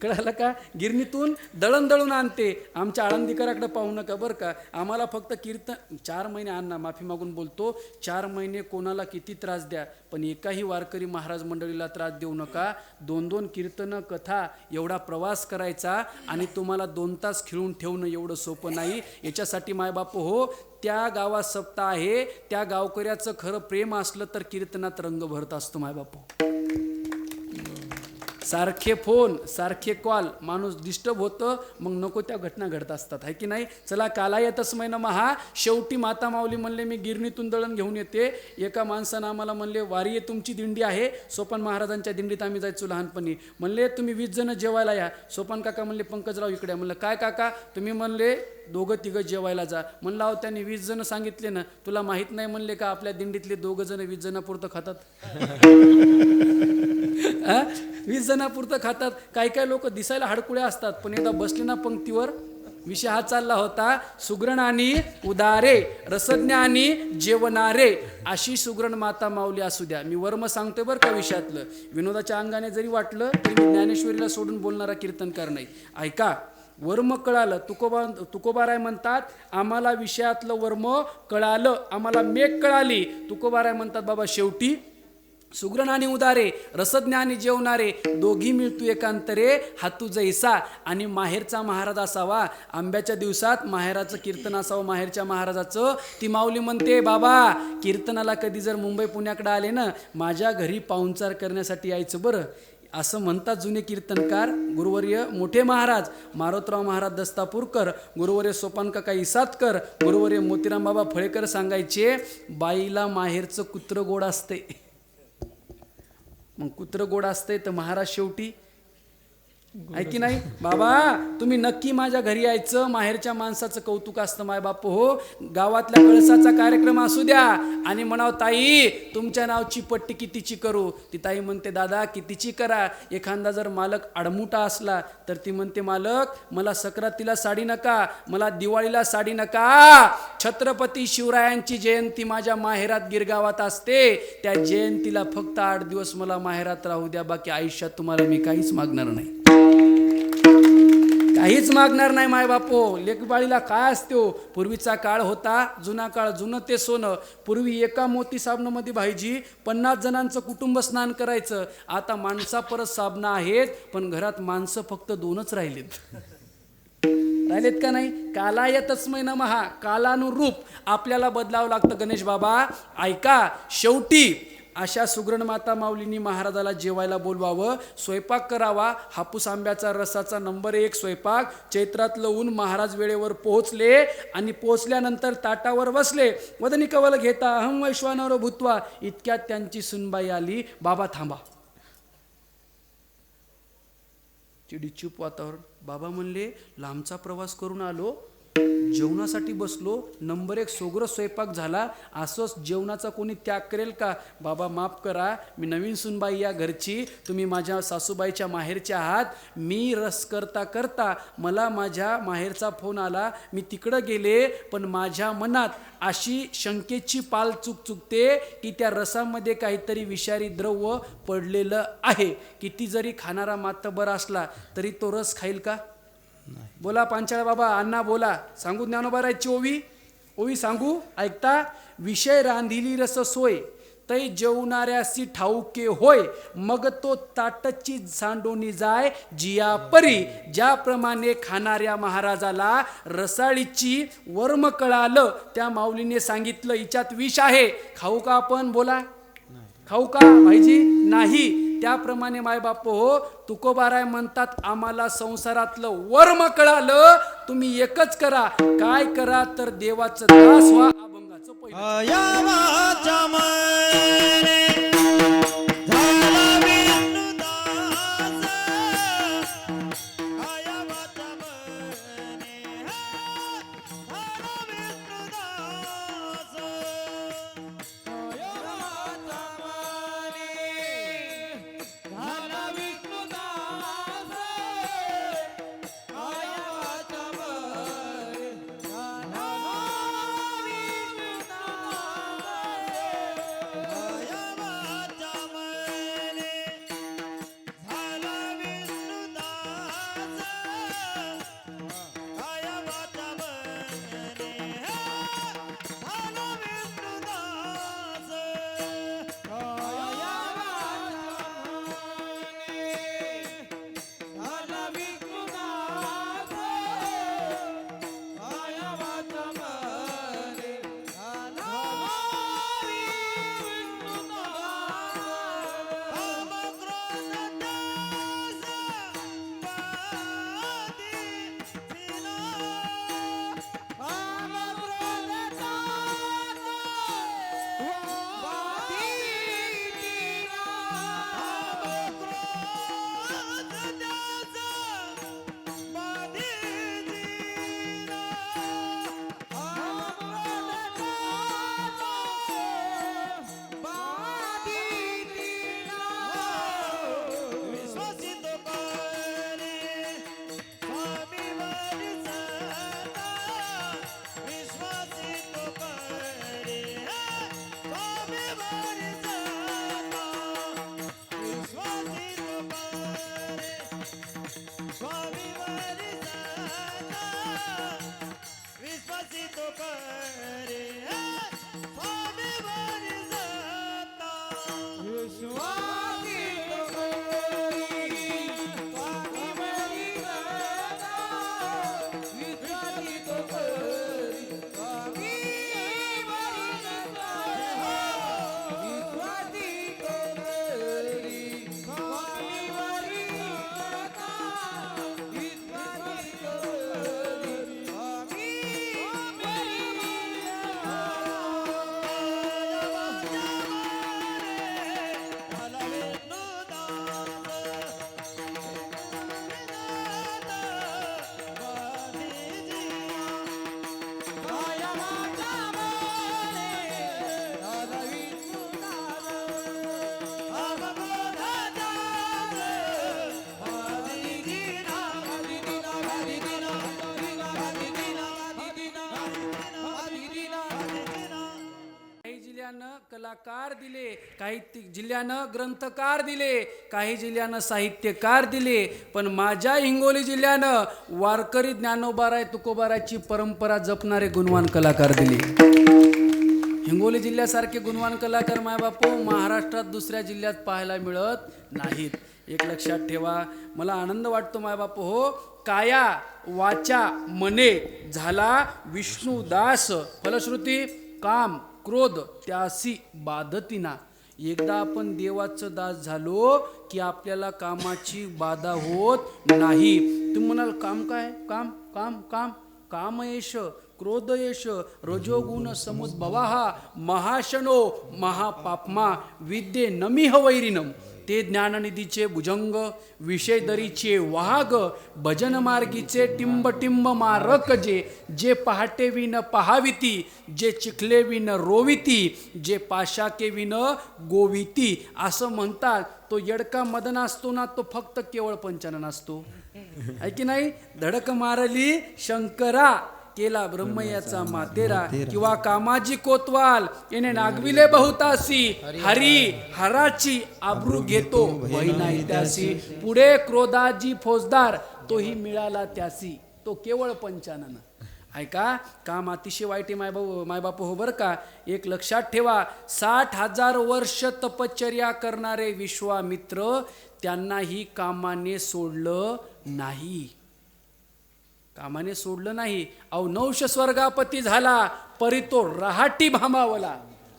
S3: कळालं का? गिरणीतून दळण दळून आणते. आमच्या आळंदीकराकडे पाहू नका बरं का. आम्हाला फक्त कीर्तन 4 महिने अण्णा माफी मागून बोलतो, 4 महिने कोणाला किती त्रास द्या, पण एकाही वारकरी महाराज मंडळीला त्रास देऊ नका. 2-2 कीर्तनं कथा एवढा प्रवास करायचा आणि तुम्हाला 2 तास खिळून ठेवणं एवढं सोपं नाही. याच्यासाठी मायबाप हो, त्या गावात सप्ताह आहे, त्या गावकऱ्याचं खरं प्रेम असलं तर कीर्तनात रंग भरत असतो मायबाप. सारखे फोन, सारखे कॉल, माणूस डिस्टर्ब होतं, मग नको त्या घटना घडत असतात, आहे की नाही. चला कालाय तस्मै नमः. शेवटी माता माऊली म्हणले मी गिरणीतून दळण घेऊन येते. एका माणसानं आम्हाला म्हणले, वारी आहे तुमची दिंडी आहे. सोपान महाराजांच्या दिंडीत आम्ही जायचो लहानपणी. म्हणले तुम्ही 20 जण जेवायला या. सोपान काका म्हणले पंकजराव इकडे. म्हणलं काय काका? तुम्ही म्हणले 2-3 जेवायला जा. म्हणलं अहो त्यांनी 20 जण सांगितले ना, तुला माहीत नाही म्हणले का आपल्या दिंडीतले 2 जण 20 जणापुरतं खातात. 20 जणापुरतं खातात. काही काही लोक दिसायला हाडकुळे असतात, पण एकदा बसले ना पंक्तीवर विषय हा चालला होता, सुगरण आणि उदारे, रसज्ञ आणि जेवणारे अशी सुगरण माता माऊली असू द्या. मी वर्म सांगतोय बरं का विषयातलं. विनोदाच्या अंगाने जरी वाटलं तरी मी ज्ञानेश्वरीला सोडून बोलणारा कीर्तनकार नाही. ऐका, वर्म कळालं. तुकोबाराय म्हणतात आम्हाला विषयातलं वर्म कळालं, आम्हाला मेघ कळाली. तुकोबाराय म्हणतात बाबा शेवटी सुगरण आणि उदारे, रसज्ञ आणि जेवणारे, दोघी मिळतू एकांतरे, हातू जैसा. आणि माहेरचा महाराज असावा. आंब्याच्या दिवसात माहेराचं कीर्तन असावं, माहेरच्या महाराजाचं. ती माऊली म्हणते बाबा कीर्तनाला कधी जर मुंबई पुण्याकडे आले ना, माझ्या घरी पाहुणचार करण्यासाठी यायचं बरं, असं म्हणतात जुने कीर्तनकार. गुरुवर्य मोठे महाराज मारोतराव महाराज दस्तापूरकर, गुरुवर्य सोपान काका इसातकर, गुरुवर्य मोतीराम बाबा फळेकर सांगायचे, बाईला माहेरचं कुत्र गोड असते. मग कुत्र गोड असते तर महाराज शेवटी आहे की नाही. बाबा तुम्ही नक्की माझ्या घरी यायचं, माहेरच्या माणसाचं कौतुक असतं माय बाप हो. गावातल्या कळसाचा कार्यक्रम असू द्या आणि म्हणाव ताई तुमच्या नावची पट्टी कितीची करू. ती ताई म्हणते दादा कितीची करा. एखादा जर मालक आडमुठा असला तर ती म्हणते मालक मला सक्रातीला साडी नका, मला दिवाळीला साडी नका. छत्रपती शिवरायांची जयंती माझ्या माहेरात गिरगावात असते, त्या जयंतीला फक्त 8 दिवस मला माहेरात राहू द्या, बाकी आयुष्यात तुम्हाला मी काहीच मागणार नाही, काहीच मागणार नाही माय बापो. लेकबाळीला काय असते हो. पूर्वीचा काळ होता, जुना काळ, जुनं ते सोनं. पूर्वी एका मोती साबणामध्ये भाईजी 50 जणांचं कुटुंब स्नान करायचं. आता माणसा परत साबणं आहेत, पण घरात माणसं फक्त 2च राहिलेत का नाही. कालाय तस्मै नमः, कालानुरूप आपल्याला बदलावं लागतं गणेश बाबा. ऐका, शेवटी अशा सुगरण माता माऊलींनी महाराजाला जेवायला बोलवावं, स्वयंपाक करावा. हापूस आंब्याचा रसाचा नंबर 1 स्वयंपाक. चैत्रातलं ऊन. महाराज वेळेवर पोहोचले आणि पोहोचल्यानंतर ताटावर बसले. वदनी कवल घेता अहम वैश्वानर भूत्वा. इतक्यात त्यांची सुनबाई आली. बाबा थांबा. चिडीचूप वातावरण. बाबा म्हणले लांबचा प्रवास करून आलो, जेवणासाठी बसलो, नंबर 1 सोगरं स्वयंपाक झाला, असंच जेवणाचा कोणी त्याग करेल का. बाबा माफ करा, मी नवीन सुनबाई या घरची, तुम्ही माझ्या सासूबाईच्या माहेरच्या आहात. मी रस करता करता मला माझ्या माहेरचा फोन आला, मी तिकडं गेले, पण माझ्या मनात अशी शंकेची पाल चुकते की त्या रसामध्ये काहीतरी विषारी द्रव्य पडलेलं आहे. किती जरी खाणारा मातबर असला तरी तो रस खाईल का. बोला पांचाळ बाबा, अण्णा बोला. सांगू ज्ञानोबारायची ओवी सांगू, ऐकता. विषय रांधिली रस सोय, तै जेवणाऱ्यासी ठाऊके होय, मग तो ताटची सांडोनी जाय जिया परी. ज्याप्रमाणे खाणाऱ्या महाराजाला रसाळीची वर्म कळालं, त्या माऊलीने सांगितलं हिच्यात विष आहे, खाऊ का आपण. बोला खाऊ का भाईजी. नाही. त्याप्रमाणे मायबाप हो, तुकोबाराय म्हणतात आम्हाला संसारातलं वर्म कळालं, तुम्ही एकच करा. काय करा तर देवाचं दास व्हा. अभंगाचं काही जिल्ह्यानं कलाकार दिले, काही जिल्ह्यानं ग्रंथकार दिले, काही जिल्ह्यानं साहित्यकार दिले, पण माझ्या हिंगोली जिल्ह्यानं वारकरी ज्ञानोबाराय तुकोबारायची परंपरा जपणारे गुणवान कलाकार दिले. हिंगोली जिल्ह्यासारखे गुणवान कलाकार मायबापो महाराष्ट्रात दुसऱ्या जिल्ह्यात पाहायला मिळत नाहीत. एक लक्षात ठेवा. मला आनंद वाटतो मायबापो हो, काया वाचा मने झाला विष्णुदास, फलश्रुती काम क्रोध त्यासी बाधतीना. एकदा आपण देवाचं दास झालो की आपल्याला कामाची बाधा होत नाही. तुम्ही म्हणाल काम काय? काम काम काम कामयश क्रोधयश रजोगुण समुद्भवा महाशनो महापापमा विद्ये नमिह वैरिनम. ते ज्ञाननिधीचे भुजंग, विषयदरीचे वाहग, भजन मार्गीचे टिंब टिंब मारक जे पहाटे विन पहाविती, जे चिखले विन रोविती, जे पाशाके विन गोविती. असं म्हणतात. तो येडका मदन असतो ना, तो फक्त केवळ पंचानन असतो. आहे की नाही? धडक मारली शंकरा केला ब्रह्मयाचा मातेरा, किंवा कामाजी कोतवाल याने नागविले बहुतासी, हरी हराची आबरू घेतो नाही त्यासी. पुढे क्रोधाजी फौजदार तोही मिळाला त्यासी, तो केवळ पंचानन. ऐका, काम अतिशय वाईट मायबाप हो बरं का. एक लक्षात ठेवा, 60,000 वर्ष तपश्चर्या करणारे विश्वामित्र त्यांनाही कामाने सोडलं नाही. कामाने सोडलं नाही. नवश स्वर्गापती झाला परी तो रहाटी भामावला.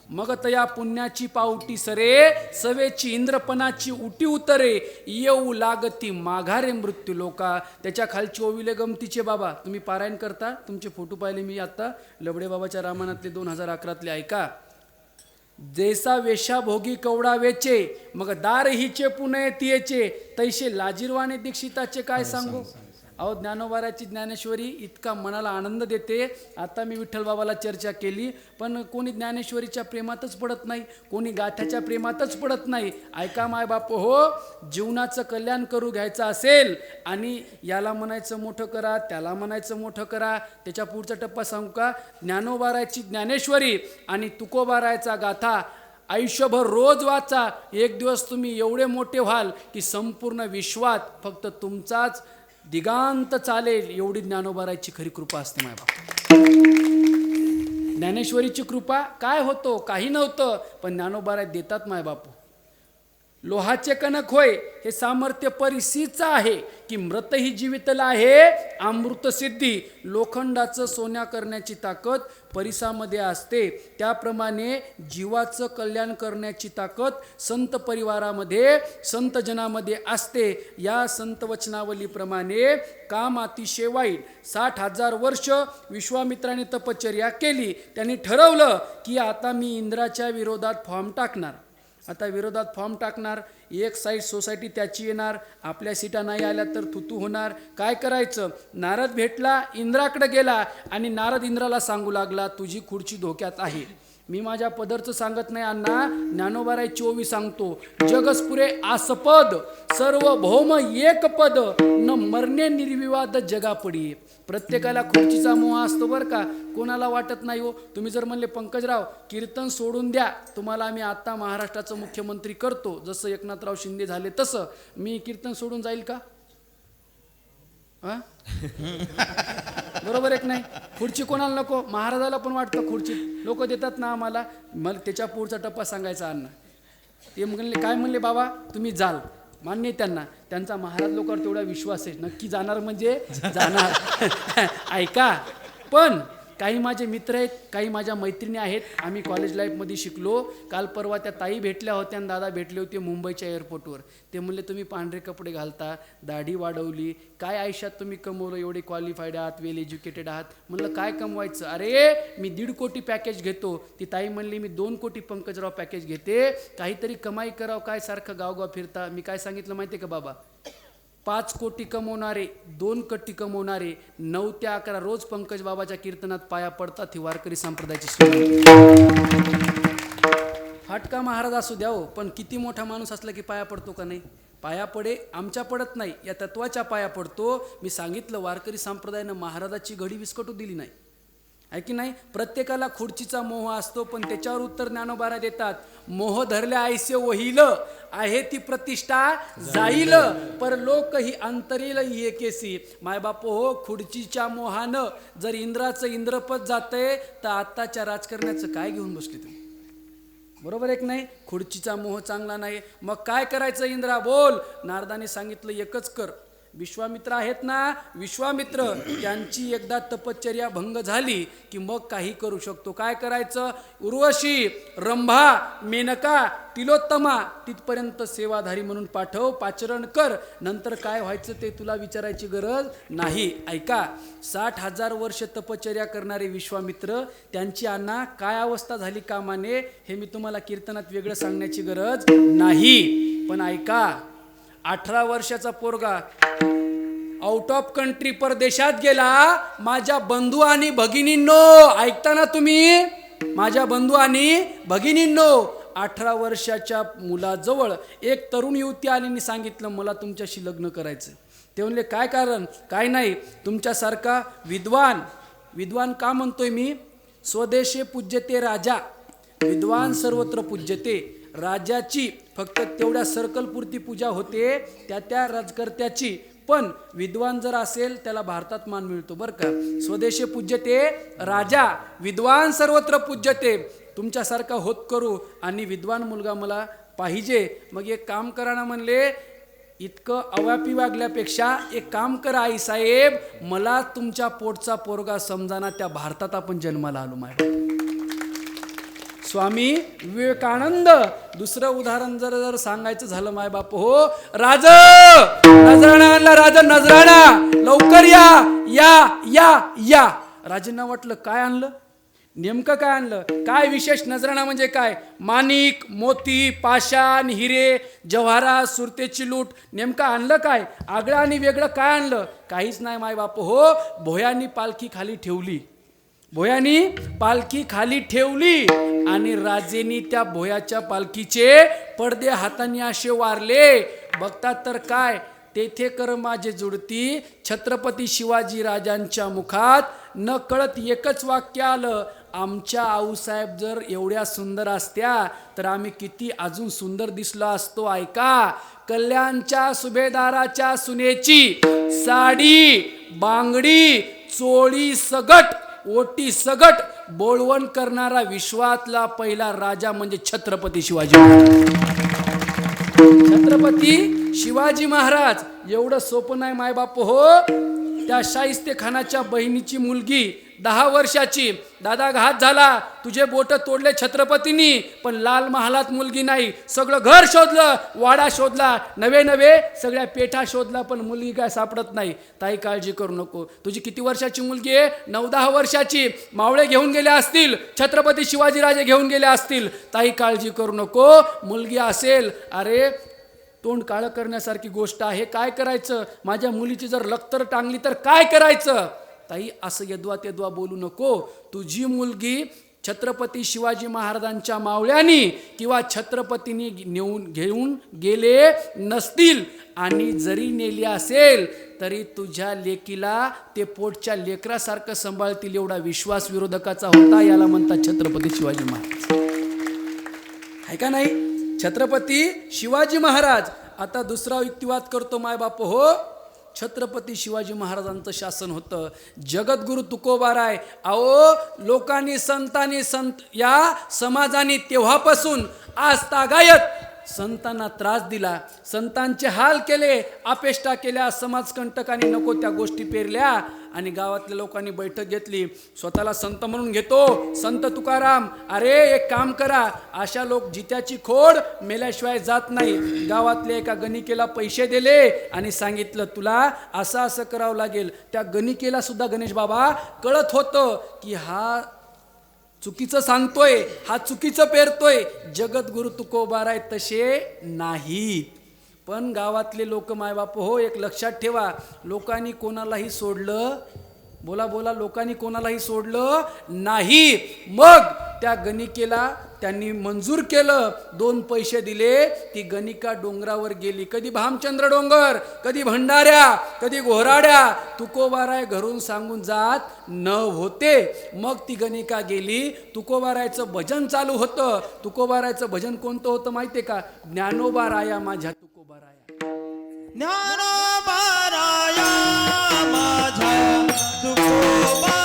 S3: मग तया पुण्याची पावटी सरे, सवेची इंद्रपणाची उटी उतरे, येऊ लागती माघारे मृत्यू लोका. त्याच्या खालची ओविले गमतीचे बाबा तुम्ही पारायण करता. तुमचे फोटो पाहिले मी आता लबडे बाबाच्या रामायणातले 2011 ऐका. जैसा वेशा भोगी कवडा वेचे, मग दार हिचे पुणे तियेचे, तैसे लाजीरवाणे दीक्षिताचे काय सांगू. ज्ञानोबाराची ज्ञानेश्वरी इतका मनाला आनंद देते. आता मी विठ्ठल बाबाला चर्चा केली, पण कोणी ज्ञानेश्वरीच्या प्रेमातच पडत नाही, कोणी गाथ्याच्या प्रेमातच पडत नाही. ऐका माय बाप हो, जीवनाचं कल्याण करू घ्यायचं असेल आणि याला म्हणायचं मोठं करा, त्याला म्हणायचं मोठं करा, त्याच्या पुढचा टप्पा सांगू का. ज्ञानोबाराची ज्ञानेश्वरी आणि तुकोबारायचा गाथा आयुष्यभर रोज वाचा. एक दिवस तुम्ही एवढे मोठे व्हाल की संपूर्ण विश्वात फक्त तुमचाच दिगांत चालेल, एवढी ज्ञानोबारायची खरी कृपा असते मायबाप. ज्ञानेश्वरीची कृपा काय होतो? काही नव्हतं, पण ज्ञानोबाराय देतात मायबाप. लोहाचे कणक होय हे सामर्थ्य परिसीचं आहे, की मृतही जीवितला आहे अमृत सिद्धी. लोखंडाचं सोन्या करण्याची ताकद परिसामध्ये असते, त्याप्रमाणे जीवाचं कल्याण करण्याची ताकद संत परिवारामध्ये संत जनामध्ये असते. या संत वचनावलीप्रमाणे काम अतिशय वाईट. 60,000 वर्ष विश्वामित्राने तपश्चर्या केली. त्यांनी ठरवलं की आता मी इंद्राच्या विरोधात फॉर्म टाकणार. आता विरोधात फॉर्म टाकणार. एक साईड सोसायटी त्याची येणार, आपल्या सीटा नाही आल्या तर थुतू होणार. काय करायचं? नारद भेटला, इंद्राकडे गेला आणि नारद इंद्राला सांगू लागला, तुझी खुर्ची धोक्यात आहे. मी माझ्या पदरचं सांगत नाही अण्णा, ज्ञानोबाराय 24 सांगतो. जगस्पुरे आसपद सर्व भौम एक पद, न मरणे निर्विवाद जगापडी. प्रत्येकाला खुर्चीचा मोह असतो बरं का, कोणाला वाटत नाही हो. तुम्ही जर म्हणले पंकजराव कीर्तन सोडून द्या, तुम्हाला आम्ही आता महाराष्ट्राचं मुख्यमंत्री करतो, जसं एकनाथराव शिंदे झाले तसं, मी कीर्तन सोडून जाईल का? बरोबर एक नाही. खुर्ची कोणाला नको? महाराजाला पण वाटतं खुर्ची लोक देतात ना आम्हाला. मला त्याच्या पुढचा टप्पा सांगायचा अण्णा. ते म्हणले काय म्हणले बाबा तुम्ही जाल, मान्य आहे त्यांना, त्यांचा महाराज लोकांवर तेवढा विश्वास आहे, नक्की जाणार म्हणजे जाणार. ऐका, पण काही माझे मित्र आहेत, काही माझ्या मैत्रिणी आहेत, आम्ही कॉलेज लाईफमध्ये शिकलो. काल परवा त्या ताई भेटल्या होत्या आणि दादा भेटले होते मुंबईच्या एअरपोर्टवर. ते म्हणले तुम्ही पांढरे कपडे घालता, दाढी वाढवली, काय आयुष्यात तुम्ही कमवलं, एवढे क्वालिफाईड आहात, वेल एज्युकेटेड आहात. म्हणलं काय कमवायचं, अरे मी 1.5 कोटी पॅकेज घेतो. ती ताई म्हणली मी 2 कोटी पंकजराव पॅकेज घेते, काहीतरी कमाई करावं, काय सारखं गावगाव फिरता. मी काय सांगितलं माहिती आहे का बाबा, 5 कोटी कमवणारे, 2 कोटी कमवणारे, 9 ते 11 रोज पंकज बाबाच्या कीर्तनात पाया पडतात. ही वारकरी संप्रदायाची श्रीमंती. फाटका महाराज असू द्या हो, पण किती मोठा माणूस असला की पाया पडतो का नाही? पाया पडे, आमच्या पडत नाही, या तत्वाच्या पाया पडतो. मी सांगितलं वारकरी संप्रदायानं महाराजाची घडी विस्कटू दिली नाही, आहे की नाही? प्रत्येकाला खुर्चीचा मोह असतो, पण त्याच्यावर उत्तर ज्ञानोबारा देतात, मोह धरल्या आयसे वहिल, आहे ती प्रतिष्ठा जाईल, पर लोक ही अंतरील एकेसी. मायबाप हो, खुर्चीच्या मोहानं जर इंद्राचं इंद्रपद जातंय, तर आत्ताच्या राजकारण्याचं काय घेऊन बसले तुम्ही? बरोबर एक नाही? खुर्चीचा मोह चांगला नाही. मग काय करायचं इंद्रा, बोल. नारदाने सांगितलं एकच कर. विश्वामित्र आहेत ना, विश्वामित्र, त्यांची एकदा तपश्चर्या भंग झाली की मग काही करू शकतो. काय करायचं? उर्वशी, रंभा, मेनका, तिलोत्तमा तिथपर्यंत सेवाधारी म्हणून पाठव, पाचरण कर. नंतर काय व्हायचं ते तुला विचारायची गरज नाही. ऐका, 60,000 वर्ष तपश्चर्या करणारे विश्वामित्र, त्यांची अण्णा काय अवस्था झाली कामाने, हे मी तुम्हाला कीर्तनात वेगळं सांगण्याची गरज नाही. पण ऐका, 18 वर्षाचा पोरगा आउट ऑफ कंट्री परदेशात गेला. माझ्या बंधू आणि भगिनींनो, ऐकताना तुम्ही, माझ्या बंधू आणि भगिनींनो, 18 वर्षाच्या मुलाजवळ एक तरुण युवती आली आणि सांगितलं मला तुमच्याशी लग्न करायचं. ते म्हणले काय कारण? काय नाही, तुमच्यासारखा विद्वान का म्हणतोय मी? स्वदेशे पूज्यते राजा, विद्वान सर्वत्र पूज्यते. राजाची फक्त तेवढ्या सर्कलपुरती पूजा होते, त्या राजकर्त्याची. पण विद्वान जर असेल त्याला भारतात मान मिळतो बरं का. स्वदेशे पूज्यते राजा, विद्वान सर्वत्र पूज्यते. तुमच्यासारखा होत करू आणि विद्वान मुलगा मला पाहिजे. मग एक काम करा ना म्हणले, इतकं अवापी वागल्यापेक्षा एक काम करा आई साहेब, मला तुमच्या पोटचा पोरगा समजाना, त्या भारतात आपण जन्माला आलो. माय स्वामी विवेकानंद. दुसरं उदाहरण जर सांगायचं झालं माय बाप हो, राज नजराणा आणला, राजा नजराणा, लवकर या या या या. राजांना वाटलं काय आणलं, नेमकं काय आणलं, काय विशेष? नजराणा म्हणजे काय? माणिक, मोती, पाषाण, हिरे, जव्हारा, सुरतेची लूट. नेमकं आणलं काय? आगळं आणि वेगळं काय आणलं? काहीच नाही माय बाप हो. भोयांनी पालखी खाली ठेवली, भोयानी पालखी खाली ठेवली आणि राजेनी त्या भोयाच्या पालखीचे पडदे हाताने असे वारले. बघतात तर काय, तेथे कर माझे जुडती. छत्रपती शिवाजी राजांच्या मुखात न कळत एकच वाक्य आलं, आमच्या आऊसाहेब जर एवढ्या सुंदर असत्या तर आम्ही किती अजून सुंदर दिसलो असतो. ऐका, कल्याणच्या सुभेदाराच्या सुनेची साडी, बांगडी, चोळी सगट, ओटी सगट बोळवण करणारा विश्वातला पहिला राजा म्हणजे छत्रपती शिवाजी महाराज. छत्रपती शिवाजी महाराज. एवढं सोपं नाही मायबाप हो. त्या शाहिस्ते खानाच्या बहिणीची मुलगी 10 वर्षाची, दादा घात झाला, तुझे बोट तोडले छत्रपतींनी, पण लाल महालात मुलगी नाही. सगळं घर शोधलं, वाडा शोधला, नवे सगळ्या पेठा शोधला, पण मुलगी काय सापडत नाही. ताई काळजी करू नको, तुझी किती वर्षाची मुलगी आहे? 9-10 वर्षाची. मावळे घेऊन गेले असतील, छत्रपती शिवाजीराजे घेऊन गेले असतील. ताई काळजी करू नको, मुलगी असेल. अरे तोंड काळं करण्यासारखी गोष्ट आहे. काय करायचं? माझ्या मुलीची जर लक्तर टांगली तर काय करायचं? ताई असं यद्वा तेद्वा बोलू नको. तुझी मुलगी छत्रपती शिवाजी महाराजांच्या मावळ्यांनी किंवा छत्रपतींनी घेऊन गेले नसतील, आणि जरी नेली असेल तरी तुझ्या लेकीला ते पोटच्या लेकरासारखं सांभाळतील एवढा विश्वास विरोधकाचा होता. याला म्हणतात छत्रपती शिवाजी महाराज. आहे का नाही? छत्रपती शिवाजी महाराज. आता दुसरा युक्तिवाद करतो माय बाप हो. छत्रपती शिवाजी महाराजांचं शासन होतं. जगद्गुरु तुकोबाराय. अहो, लोकांनी संत या समाजाने तेव्हापासून आज तागायत संतांना त्रास दिला, संतांचे हाल केले, अपेष्टा केल्या, समाजकंटकांनी नको त्या गोष्टी पेरल्या आणि गावातल्या लोकांनी बैठक घेतली. स्वतःला संत म्हणून घेतो संत तुकाराम. अरे एक काम करा, अशा लोक जित्याची खोड मेल्याशिवाय जात नाही. गावातल्या एका गणिकेला पैसे दिले आणि सांगितलं तुला असं असं करावं लागेल. त्या गणिकेला सुद्धा गणेश बाबा कळत होतं की हा चुकीचं सांगतोय, हा चुकीचं पेरतोय. जगद्गुरु तुकोबाराय तसे नाहीत. पण गावातले लोक मायबाप हो, एक लक्षात ठेवा, लोकांनी कोणालाही सोडलं, बोला बोला, लोकांनी कोणालाही सोडलं नाही. मग त्या गणिकेला त्यांनी मंजूर केलं, 2 पैसे दिले, ती गणिका डोंगरावर गेली. कधी भामचंद्र डोंगर, कधी भंडाऱ्या, कधी घोराड्या. तुकोबाराय घरून सांगून जात न होते. मग ती गणिका गेली, तुकोबारायचं भजन चालू होतं. तुकोबारायचं भजन कोणतं होतं माहितीये का? ज्ञानोबा राया माझ्या तुकोबाराया.
S4: ज्ञानोबाराया माझा तुकोबाराया.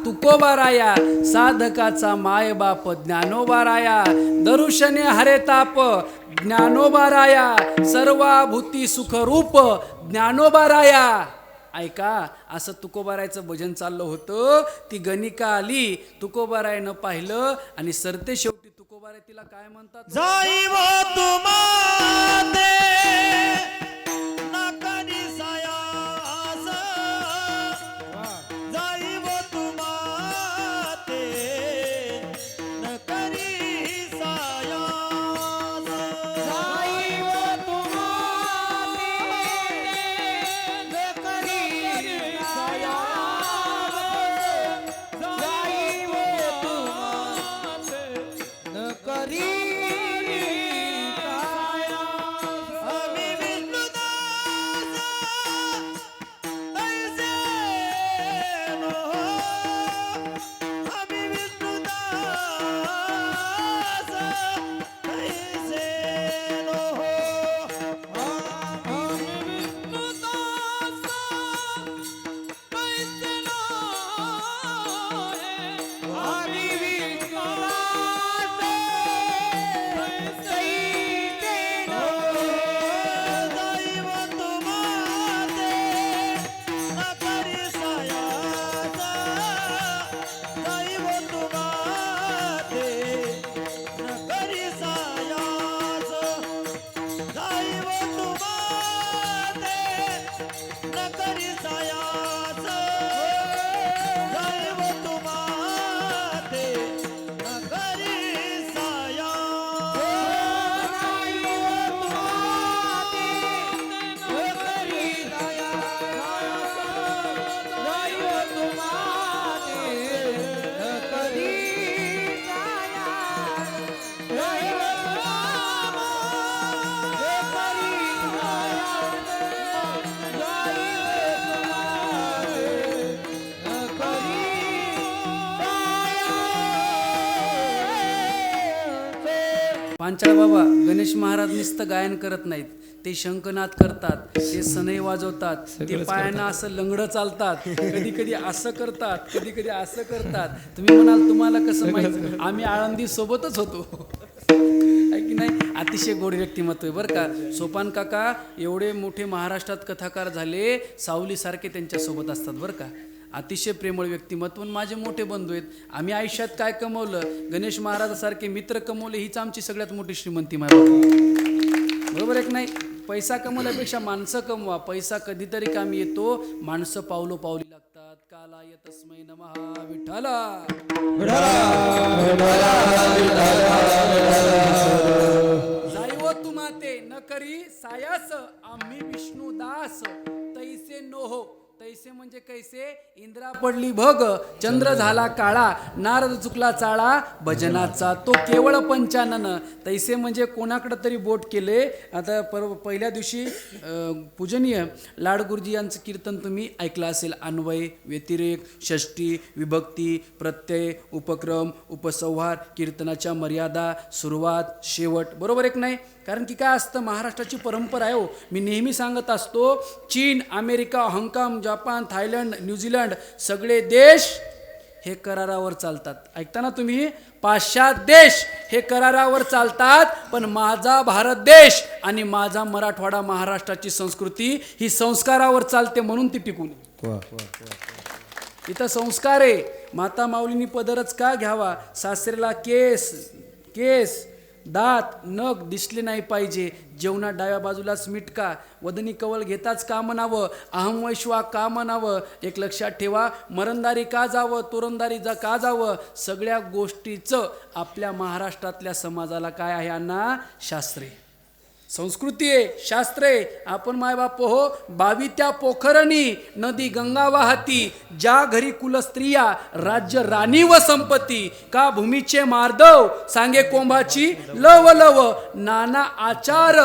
S3: तुकोबाराया साधकाचा मायबाप ज्ञानोबाराया. दरुशने हरे ताप ज्ञानोबाराया. सर्वाभूती सुखरूप ज्ञानोबाराया. ऐका, असं तुकोबारायचं भजन चाललं होतं. ती गणिका आली, तुकोबारायनं पाहिलं आणि सरते शेवटी तुकोबाराय तिला काय म्हणतात?
S4: जाईव तुम्हाते नाकानी सायास. जाईव तुम्हाते नकरी सायास. जाईव तुम्हाते नकरी सायास. जाईव तुम्हाते नकरी
S3: पांचाळ बाबा गणेश महाराज नुसतं गायन करत नाहीत, ते शंखनाद करतात, ते सनई वाजवतात, ते पायांना असं लंगडं चालतात, कधी कधी असं करतात, कधी कधी असं करतात. तुम्ही म्हणाल तुम्हाला कसं माहित? आम्ही आळंदी सोबतच होतो. आहे की नाही? अतिशय गोड व्यक्तिमत्व आहे बरं का. सोपान काका एवढे मोठे महाराष्ट्रात कथाकार झाले, सावलीसारखे त्यांच्यासोबत असतात बरं का. अतिशय प्रेमळ व्यक्तिमत्व. माझे मोठे बंधू आहेत. आम्ही आयुष्यात काय कमवलं? गणेश महाराजासारखे मित्र कमवले, हीच आमची सगळ्यात मोठी श्रीमंती माझ्या. बरोबर आहे की नाही? पैसा कमवल्यापेक्षा माणसं कमवा. पैसा कधीतरी कामी येतो, माणसं पावलो पावली लागतात. कालाय तस्मै नमः विठ्ठला. जाईव तुम्हा ते न करी सायास आम्ही विष्णुदास तैसे नोहो. तैसे म्हणजे कैसे? इंद्रा पडली भग, चंद्र झाला काळा, नारद चुकला चाळा, भजनाचा तो केवळ पंचानन. तैसे म्हणजे कोणाकडं तरी बोट केले. आता पहिल्या दिवशी पूजनीय लाडगुरुजी यांचं कीर्तन तुम्ही ऐकलं असेल. अन्वय, व्यतिरेक, षष्टी, विभक्ती, प्रत्यय, उपक्रम, उपसंहार, कीर्तनाच्या मर्यादा, सुरुवात, शेवट. बरोबर एक नाही? कारण की काय असतं, महाराष्ट्राची परंपरा आहे हो. मी नेहमी सांगत असतो, चीन, अमेरिका, हाँगकाँग, जपान, थायलंड, न्यूझीलंड सगळे देश हे करारावर चालतात. ऐकता ना तुम्ही? पाश्चात्य देश हे करारावर चालतात, पण माझा भारत देश आणि माझा मराठवाडा, महाराष्ट्राची संस्कृती ही संस्कारावर चालते, म्हणून ती टिकून. इथं संस्कार आहे. माता माऊलींनी पदरच का घ्यावा? सासरेला केस दात नख दिसले नाही पाहिजे. जेवणात डाव्या बाजूलाच मिटका, वदनी कवळ घेताच का म्हणावं, अहम वैश्वा का म्हणावं. एक लक्षात ठेवा, मरणदारी का जावं, तोरणदारी का जावं. सगळ्या गोष्टीचं आपल्या महाराष्ट्रातल्या समाजाला काय आहे अण्णा? शास्त्रे, संस्कृती आहे, शास्त्रे. आपण मायबाप हो, बावित्या पोखरणी नदी गंगा वाहती, ज्या घरी कुलस्त्रिया राज्य राणी व संपत्ती. का भूमीचे मार्दव सांगे कोंभाची लव लव, नाना आचार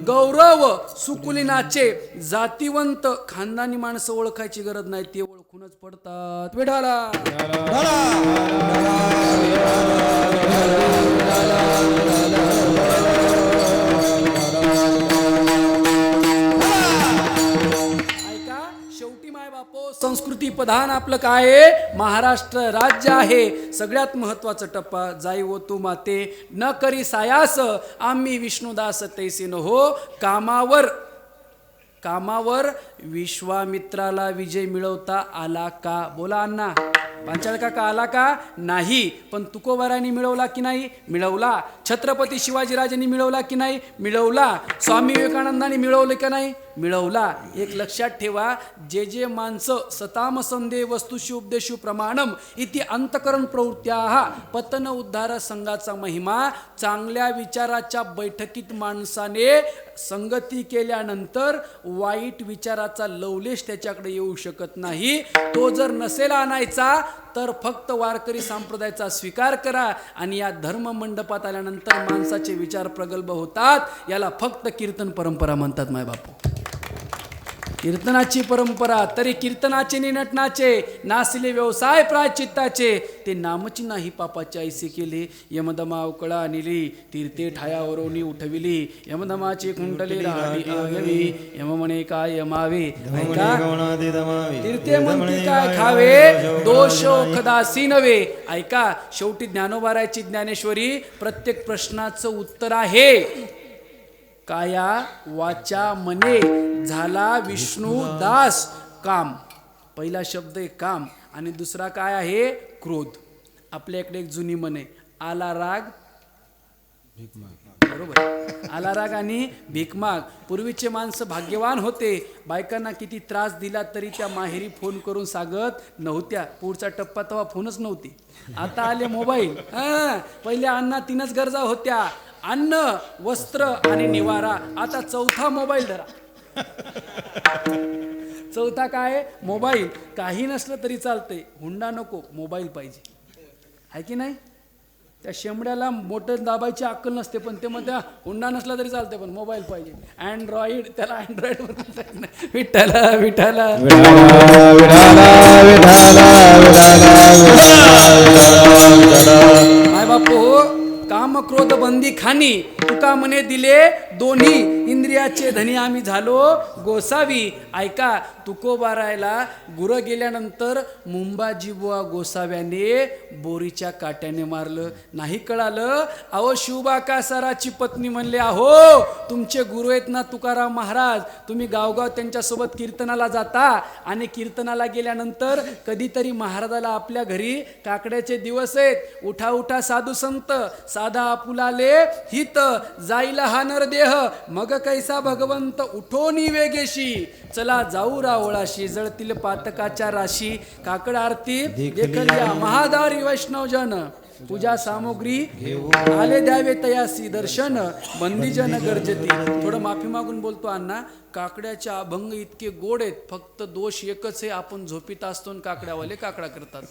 S3: गौरव सुकुलिनाचे. जातीवंत खानदानी माणसं ओळखायची गरज नाही, ते ओळखूनच पडतात. विठाला संस्कृती प्रधान आपलं काय आहे? महाराष्ट्र राज्य आहे. सगळ्यात महत्वाचा टप्पा, जाई वो तू माते न करी सायास आम्ही विष्णुदास तैसे न हो. कामावर विश्वामित्राला विजय मिळवता आला का? बोला अण्णा. पांचाळ काका आला का? नाही. पण तुकोबारांनी मिळवला की नाही? मिळवला. छत्रपती शिवाजीराजांनी मिळवला की नाही? मिळवला. स्वामी विवेकानंदांनी मिळवले का नाही? मिळवला. एक लक्षात ठेवा, जे माणसं सताम संदे वस्तुषु उपदेशु प्रमाणम इति अंतकरण प्रवृत्त्या पतन उद्धार संघाचा महिमा. चांगल्या विचाराच्या बैठकीत माणसाने संगती केल्यानंतर वाईट विचाराचा लवलेश त्याच्याकडे येऊ शकत नाही. तो जर नसेल आणायचा तर फक्त वारकरी संप्रदायाचा स्वीकार करा. आणि या धर्म मंडपात आल्यानंतर माणसाचे विचार प्रगल्भ होतात. याला फक्त कीर्तन परंपरा म्हणतात मायबापू. कीर्तनाची परंपरा. तरी कीर्तनाचे निनटनाचे नासिले व्यवसाय प्रायचित्ताचे. ते नामची नाही पापाचे ऐसे केले. यमदमा उकळा निली तीर्थे ठायावरोनी उठविली. यमदमाची कुंडली राहणी आगवी. यम म्हणे काय यमावे. ऐका, तीर्थे म्हणते काय खावे. दोष खदासी नव्हे. ऐका, शेवटी ज्ञानोबारायची ज्ञानेश्वरी प्रत्येक प्रश्नाचं उत्तर आहे. काया वाचा मने झाला विष्णू दास. काम, पहिला शब्द आहे काम, आणि दुसरा काय आहे? क्रोध. आपल्याकडे एक जुनी म्हणे, आला राग बरोबर, आला राग आणि भीकमाग. पूर्वीचे माणसं भाग्यवान होते. बायकांना किती त्रास दिला तरी त्या माहेरी फोन करून सांगत नव्हत्या. पुढचा टप्पा तेव्हा फोनच नव्हती. आता आले मोबाईल. पहिले अण्णा 3च गरजा होत्या, अन्न, वस्त्र आणि निवारा. आता चौथा मोबाईल धरा. चौथा काय? मोबाईल. काही नसलं तरी चालतंय, हुंडा नको, मोबाईल पाहिजे. आहे की नाही? त्या शेंबड्याला मोठं दाबायची अक्कल नसते, पण ते म्हणते हुंडा नसला तरी चालते पण मोबाईल पाहिजे. अँड्रॉइड, त्याला अँड्रॉइड विठ्ठला विठ्ठला माय बापू. काम क्रोध बंदी खानी तुका म्हणे दिले दोन्ही इंद्रियाचे धनी आम्ही झालो गोसावी. ऐका, तुकोबारायला गुरं गेल्यानंतर मुंबाजी बुवा गोसाव्याने बोरीच्या काट्याने मारलं. नाही कळालं. अहो शिवबा कासाराची पत्नी म्हणले, अहो तुमचे गुरु आहेत ना तुकाराम महाराज, तुम्ही गावगाव त्यांच्यासोबत कीर्तनाला जाता आणि कीर्तनाला गेल्यानंतर कधीतरी महाराजाला आपल्या घरी काकड्याचे दिवस आहेत, उठा उठा साधू संत, साधा आपुलाले हित जाईला हा नरदेह, मग कैसा भगवंत उठोनी वेगेशी, चला जाऊ रावळाशी, जळतील पातकाच्या राशी, काकड आरती देखलिया महादारी वैष्णवजन, पूजा सामुग्री आले द्यावे तयासी दर्शन, बंदीजन गरजती. थोडं माफी मागून बोलतो अण्णा, काकड्याचे अभंग इतके गोड आहेत, फक्त दोष एकच आहे, आपण झोपीत असतो आणि काकड्यावाले काकडा करतात.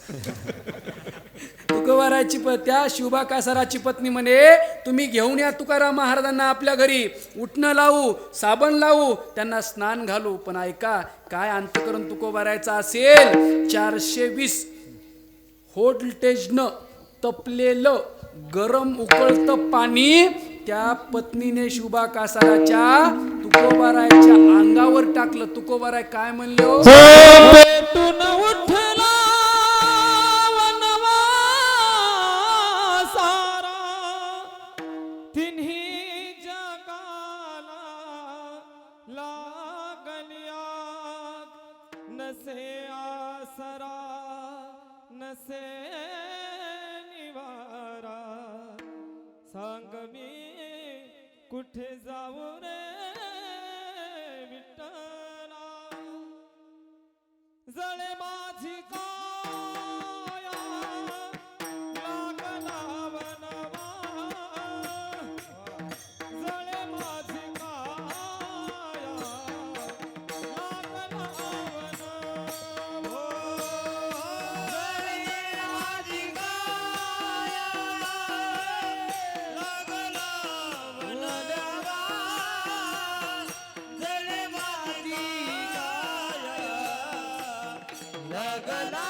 S3: तुकोबारायची त्या शिवबा कासाराची पत्नी म्हणे, तुम्ही घेऊन या तुकाराम महाराजांना आपल्या घरी, उठणं लावू, साबण लावू, त्यांना स्नान घालू. पण ऐका, काय अंतकरण तुकोबारायचं असेल, 420 व्होल्टेजनं तपलेलं गरम उकळतं पाणी त्या पत्नीने शिवबा कासाराच्या तुकोबारायच्या अंगावर टाकलं. तुकोबाराय काय म्हणले हो?
S4: पेटून उठला वनवा सारा, तिन्ही जगाला लागल्या, नसे आसरा नसे निवारा, सांग मी कुठे जाऊ रे विठ्ठला, जळे माझी काया लागला वनवा, जळे माझी काया लागला वनवा, जळे माझी काया लागला वनवा, जळे माझी काया लागला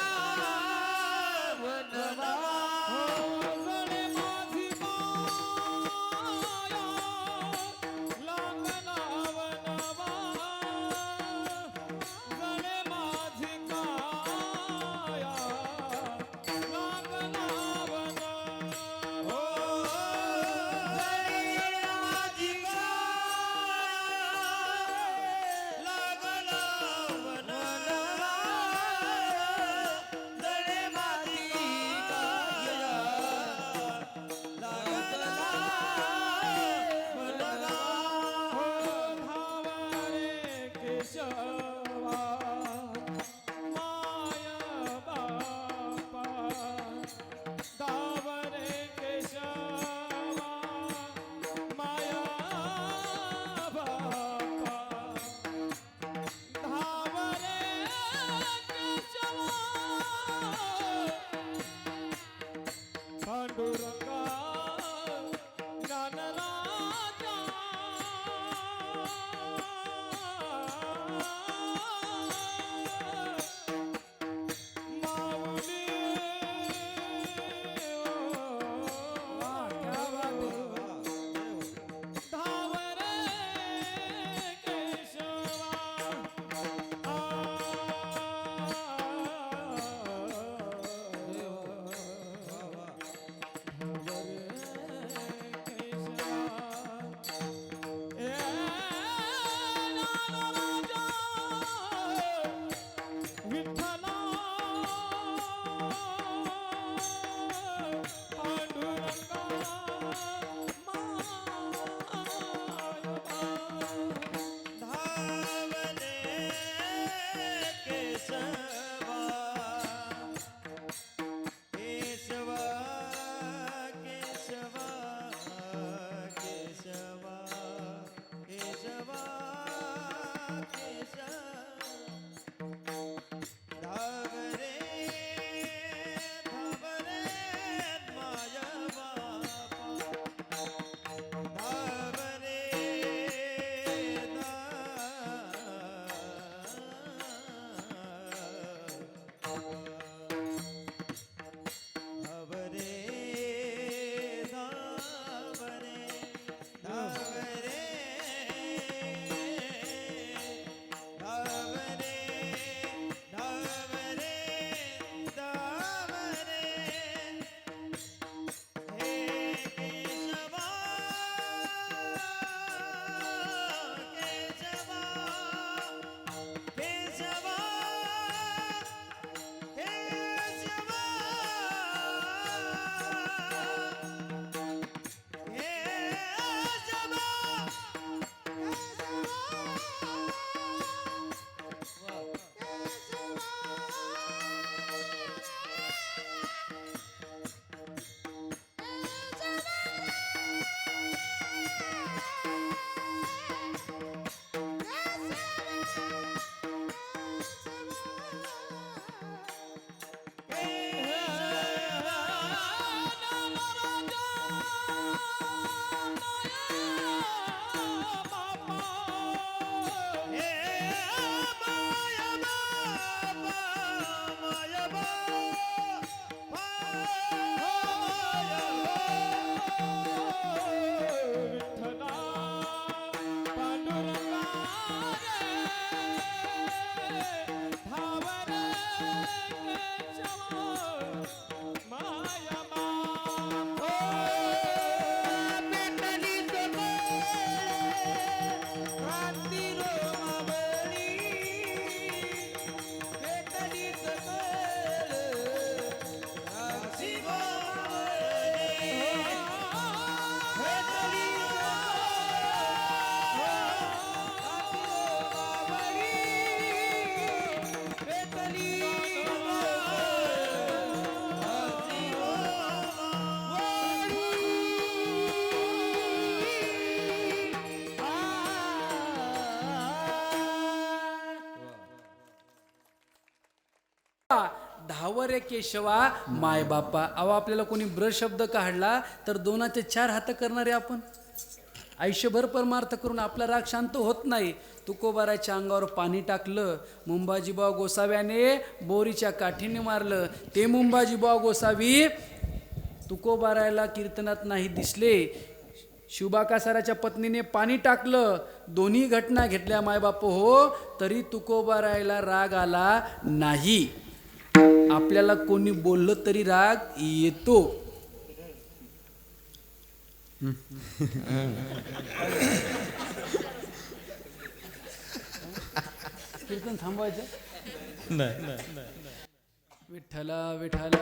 S3: धावरे केशवा माय बापा. अहो आपल्याला कोणी ब्र शब्द काढला तर 2चे 4 हात करणारे आपण. आयुष्यभर परमार्थ करून आपला राग शांत होत नाही. तुकोबाराच्या अंगावर पाणी टाकलं. मुंबाजीबाव गोसाव्याने बोरीच्या काठीने मारलं. ते मुंबाजीबाव गोसावी तुकोबारायला कीर्तनात नाही दिसले. शिवबाकासाराच्या पत्नीने पाणी टाकलं. दोन्ही घटना घेतल्या मायबाप हो, तरी तुकोबारायला राग आला नाही. आपल्याला कोणी बोललं तरी राग येतो. कीर्तन थांबवायचं
S4: नाही
S3: विठ्ठला विठ्ठला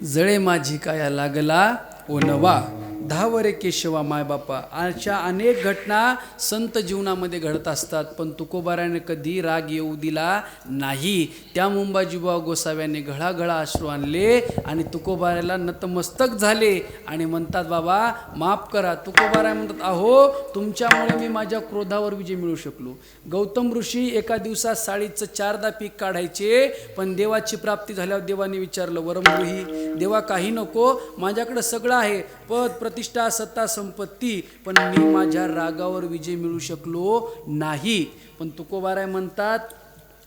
S3: जळे माझी काया लागला ओनवा. धावरे केशवा मायबापा. अशा अनेक घटना संत जीवनामध्ये घडत असतात, पण तुकोबाराने कधी राग येऊ दिला नाही. त्या मुंबाजीबा गोसाव्याने घळाघळा अश्रू आणले आणि तुकोबाराला नतमस्तक झाले आणि म्हणतात बाबा माफ करा. तुकोबारा म्हणतात अहो तुमच्यामुळे मी माझ्या क्रोधावर विजय मिळू शकलो. गौतम ऋषी एका दिवसात साडीचं 4दा पीक काढायचे, पण देवाची प्राप्ती झाल्यावर देवाने विचारलं वरमगृही देवा काही नको, माझ्याकडे सगळं आहे, पद प्रतिष्ठा सत्ता संपत्ती, पण मी माझ्या रागावर विजय मिळू शकलो नाही. पण तुकोबाराय म्हणतात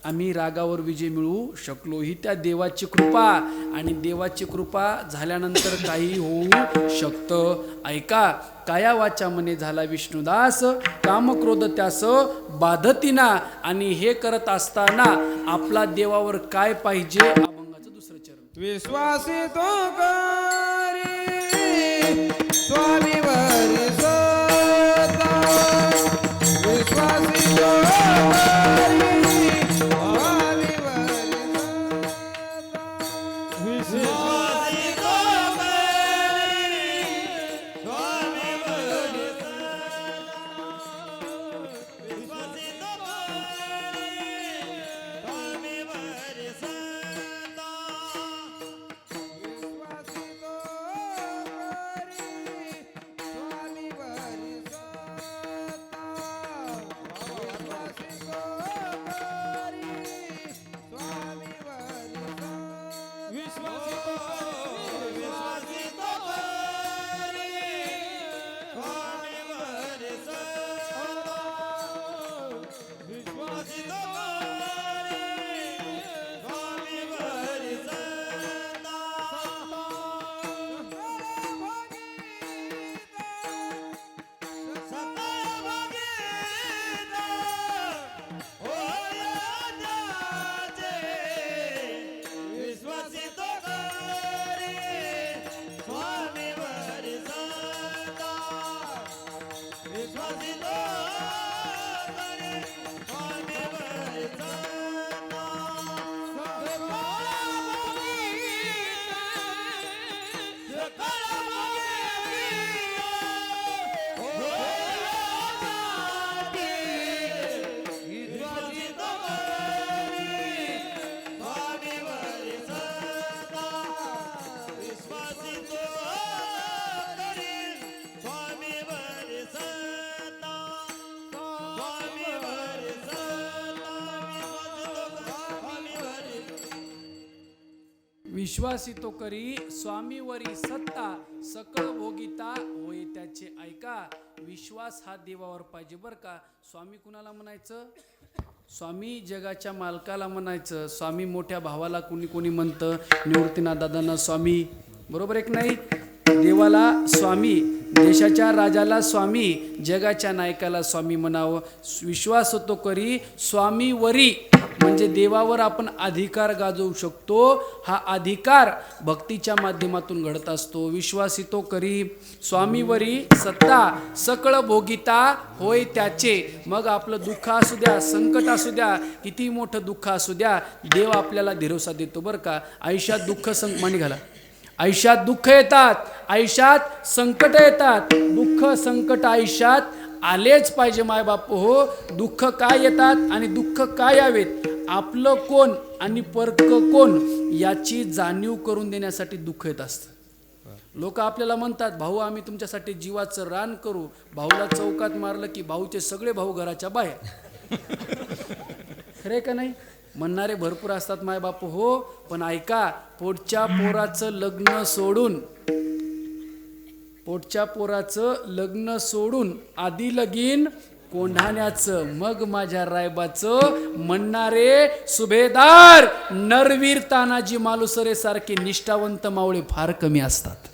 S3: आम्ही रागावर विजय मिळू शकलो ही त्या देवाची कृपा, आणि देवाची कृपा झाल्यानंतर काही होऊ शकतं. ऐका काया वाचा मने झाला विष्णुदास, कामक्रोध त्यास बाधतीना. आणि हे करत असताना आपला देवावर काय पाहिजे, अभंगाचं दुसरं चरण.
S4: विश्वासी तो करी स्वामीवर सदा, विश्वासी तो करी स्वामीवर सदा, विश्वासी तो करी स्वामीवर सदा, विश्वासी तो करी स्वामीवर सदा.
S3: विश्वासी तो करी स्वामीवरी सत्ता, सकळ भोगिता होय त्याचे. ऐका विश्वास हा देवावर पाहिजे बरं का. स्वामी कुणाला म्हणायचं? स्वामी जगाच्या मालकाला म्हणायचं. स्वामी मोठ्या भावाला कोणी कोणी म्हणतं, निवृत्तीनाथ दादांना स्वामी, बरोबर एक नाही. देवाला स्वामी, देशाच्या राजाला स्वामी, जगाच्या नायकाला स्वामी म्हणावं. विश्वास तो करी स्वामीवरी म्हणजे देवावर आपण अधिकार गाजवू शकतो. हा अधिकार भक्तीच्या माध्यमातून घडत असतो. विश्वासितो करी स्वामीवरी सत्ता, सकळ भोगिता होय त्याचे. मग आपलं दुःख असू द्या, संकट असू द्या, किती मोठं दुःख असू द्या, देव आपल्याला दिरोसा देतो बरं का. आयुष्यात दुःख मानी घाला. आयुष्यात दुःख येतात, आयुष्यात संकट येतात. दुःख संकट आयुष्यात आलेच पाहिजे मायबाप हो. दुःख काय येतात आणि दुःख काय यावेत, आपलं कोण आणि परक कोण याची जाणीव करून देण्यासाठी दुःख येत असतं. लोक आपल्याला म्हणतात भाऊ आम्ही तुमच्यासाठी जीवाचं रान करू, भाऊला चौकात मारलं की भाऊचे सगळे भाऊ घराच्या बाहेर. खरे का नाही? म्हणणारे भरपूर असतात माय बापू हो, पण ऐका, पोटच्या पोराचं लग्न सोडून आधी लगीन कोंढाण्याचं, मग माझ्या रायबाचं म्हणणारे सुभेदार नरवीर तानाजी मालुसरे सारखे निष्ठावंत मावळे फार कमी असतात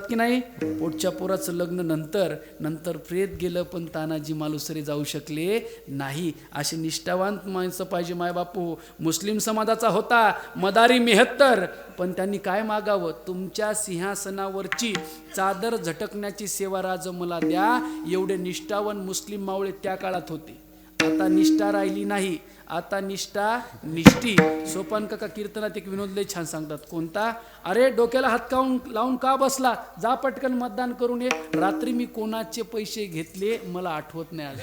S3: की नाही? पोटच्या पोराचं लग्न नंतर प्रेत गेलं, पण तानाजी मालुसरे जाऊ शकले नाही. असे निष्ठावंत माणसं पाहिजे माय बापू. मुस्लिम समाजाचा होता मदारी 73, पण त्यांनी काय मागावं? तुमच्या सिंहासनावरची चादर झटकण्याची सेवा राज मला द्या. एवढे निष्ठावंत मुस्लिम मावळे त्या काळात होते. आता निष्ठा राहिली नाही, आता निष्ठी. सोपान काका कीर्तनात एक विनोद लय छान सांगतात. कोणता? अरे डोक्याला हात लावून का बसला, जा पटकन मतदान करून ये. रात्री मी कोणाचे पैसे घेतले मला आठवत नाही आज.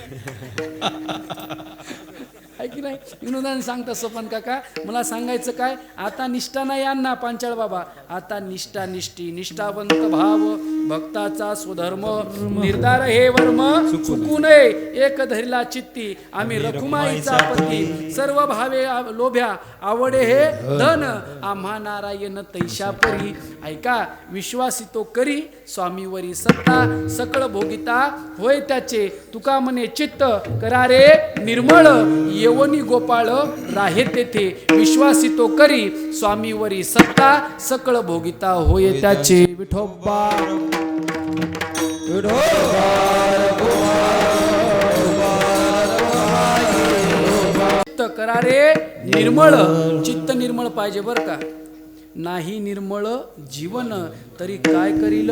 S3: आहे की नाही? विनोदाने सांगतात सोपान काका. मला सांगायचं काय, आता निष्ठा नाही अण्णा पांचाळ बाबा, आता निष्ठी, निष्ठावंत भाव भक्ताचा स्वधर्म, निर्धार हे वर्म चुकू नये, एक धरला चित्ती आम्ही रखुमाईचा पती, सर्व भावे लोभ्या आवडे हे धन, आम्हा नारायण तैशा परी. ऐका, विश्वासितो करी स्वामीवरी सत्ता, सकळ भोगिता होय त्याचे, तुका म्हणे चित्त करारे निर्मळ, येवनी गोपाळ राहे तेथे, विश्वासितो करी स्वामीवरी सत्ता, सकळ भोगिता होय त्याचे. विठोबा चित्त करारे निर्मळ, चित्त निर्मळ पाहिजे बर का. नाही निर्मळ जीवन तरी काय करील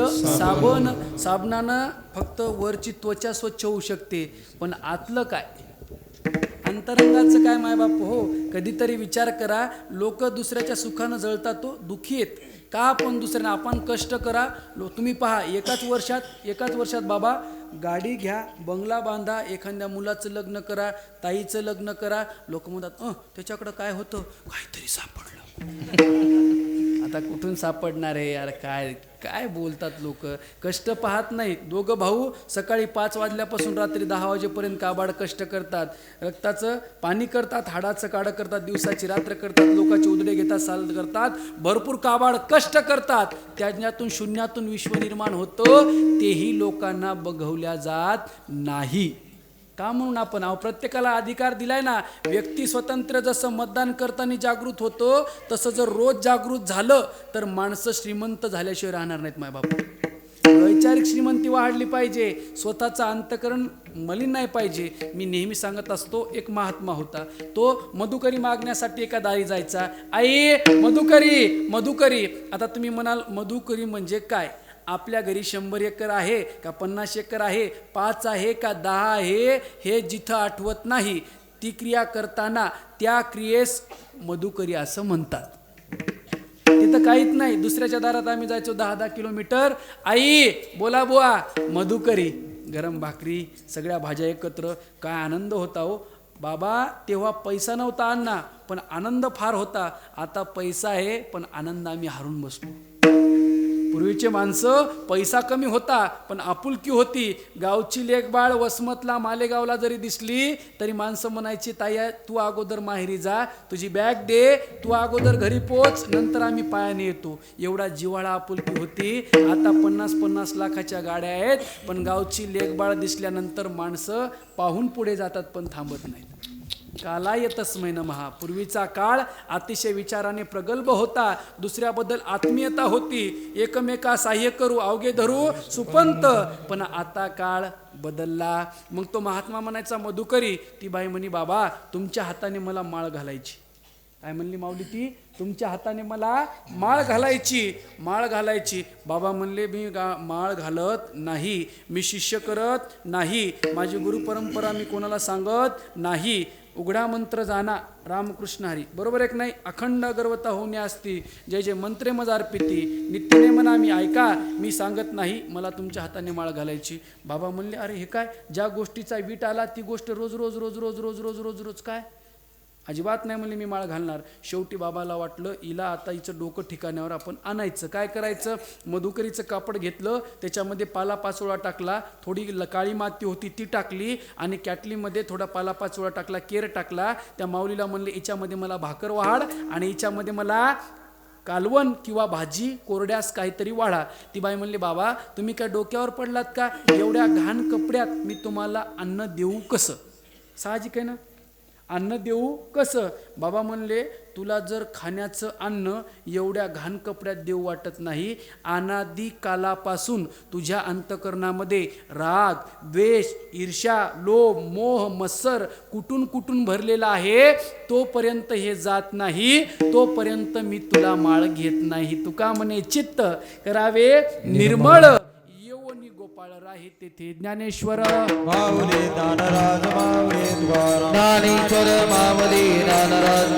S3: साबणानं फक्त वरची त्वचा स्वच्छ होऊ शकते, पण आतलं काय, अंतरंगाचं काय माय बाप हो. कधीतरी विचार करा, लोक दुसऱ्याच्या सुखानं जळतात तो दुःखी आहेत का? आपण दुसऱ्यांना आपण कष्ट करा. तुम्ही पहा, एकाच वर्षात बाबा गाडी घ्या, बंगला बांधा, एखाद्या मुलाचं लग्न करा, ताईचं लग्न करा, लोक म्हणतात त्याच्याकडं काय होतं, काहीतरी सापडलं. आता कुठून सापडणार आहे यार? काय बोलतात लोक. कष्ट पाहत नाहीत. दोघं भाऊ सकाळी 5 वाजल्यापासून रात्री 10 वाजेपर्यंत काबाड कष्ट करतात, रक्ताचं पाणी करतात, हाडाचं काढं करतात, दिवसाची रात्र करतात, लोकांचे उदडे घेतात, साल करतात, भरपूर काबाड कष्ट करतात. त्यातून शून्यातून विश्व निर्माण होतं, तेही लोकांना बघवल्या जात नाही. का? म्हणून आपण प्रत्येकाला अधिकार दिलाय ना. व्यक्ती स्वतंत्र जसं मतदान करताना जागृत होतो, तसं जर रोज जागृत झालं तर माणसं श्रीमंत झाल्याशिवाय राहणार नाहीत माय बाप. वैचारिक श्रीमंती वाढली पाहिजे, स्वतःचं अंतकरण मलिन नाही पाहिजे. मी नेहमी सांगत असतो, एक महात्मा होता, तो मधुकरी मागण्यासाठी एका दारी जायचा. आई मधुकरी. आता तुम्ही म्हणाल मधुकरी म्हणजे काय? आपल्या घरी 100 एकर आहे का 50 एकर आहे, 5 आहे का 10 आहे, हे जिथं आठवत नाही, ती क्रिया करताना त्या क्रियेस मधुकरी असं म्हणतात. तिथं काहीच नाही. दुसऱ्याच्या दारात आम्ही जायचो 10-10 किलोमीटर. आई बोला बुवा, मधुकरी, गरम भाकरी, सगळ्या भाज्या एकत्र. काय आनंद होता हो बाबा. तेव्हा पैसा नव्हता अण्णा, पण आनंद फार होता. आता पैसा आहे पण आनंद आम्ही हरून बसलो. पूर्वीचे माणसं, पैसा कमी होता पण आपुलकी होती. गावची लेकबाळ वसमतला मालेगावला जरी दिसली तरी माणसं म्हणायची, ताई तू अगोदर माहेरी जा, तुझी बॅग दे, तू अगोदर घरी पोच, नंतर आम्ही पायाने येतो. एवढा जिव्हाळा आपुलकी होती. आता 50-50 लाखाच्या गाड्या आहेत, पण गावची लेकबाळ दिसल्यानंतर माणसं पाहून पुढे जातात पण थांबत नाहीत. कालाय तस्मै नमः. पूर्वीचा काळ अतिशय विचाराने प्रगल्भ होता, दुसऱ्याबद्दल आत्मीयता होती, एकमेका सहाय्य करू अवघे धरू सुपंत. पण आता काळ बदलला. मग तो महात्मा म्हणायचा मधुकरी. ती बाई म्हणी, बाबा तुमच्या हाताने मला माळ घालायची. काय म्हणली माऊली ती? तुमच्या हाताने मला माळ घालायची. बाबा म्हणले, मी माळ घालत नाही, मी शिष्य करत नाही, माझी गुरु परंपरा मी कोणाला सांगत नाही. उघडा मंत्र जाना रामकृष्ण हरी. बरोबर एक नाही? अखंड गर्वता होणे असती, जय जय मंत्रे मजार पिती, नित्यने म्हणा मी ऐका, मी सांगत नाही, मला तुमच्या हाताने माळ घालायची. बाबा म्हणले, अरे हे काय? ज्या गोष्टीचा वीट आला ती गोष्ट रोज काय अजिबात नाही म्हणले मी माळ घालणार. शेवटी बाबाला वाटलं हिला आता हिचं डोकं ठिकाण्यावर आपण आणायचं. काय करायचं, मधुकरीचं कापड घेतलं, त्याच्यामध्ये पालापाचोळा टाकला, थोडी काळी माती होती ती टाकली आणि कॅटलीमध्ये थोडा पालापाचोळा टाकला, केर टाकला. त्या माऊलीला म्हणले हिच्यामध्ये मला भाकर वाढ आणि हिच्यामध्ये मला कालवण किंवा भाजी कोरड्यास काहीतरी वाढा. ती बाई म्हणली बाबा तुम्ही काय डोक्यावर पडलात का, एवढ्या घाण कपड्यात मी तुम्हाला अन्न देऊ कसं. साहजिक आहे ना, अन्न देऊ कसं. बाबा म्हणले तुला जर खाण्याचं अन्न एवढ्या घाण कपड्यात देऊ वाटत नाही, अनादी कालापासून तुझ्या अंतकरणामध्ये राग, द्वेष, ईर्ष्या, लोभ, मोह, मत्सर कुठून कुठून भरलेला आहे, तोपर्यंत हे जात नाही, तोपर्यंत मी तुला माळ घेत नाही. तुका म्हणे चित्त करावे निर्मळ, येवनी गोपाळ राहे तेथे ज्ञानेश्वर.
S4: माऊली दानराज माऊली द्वारा
S5: ज्ञानेश्वर माऊली ज्ञानराज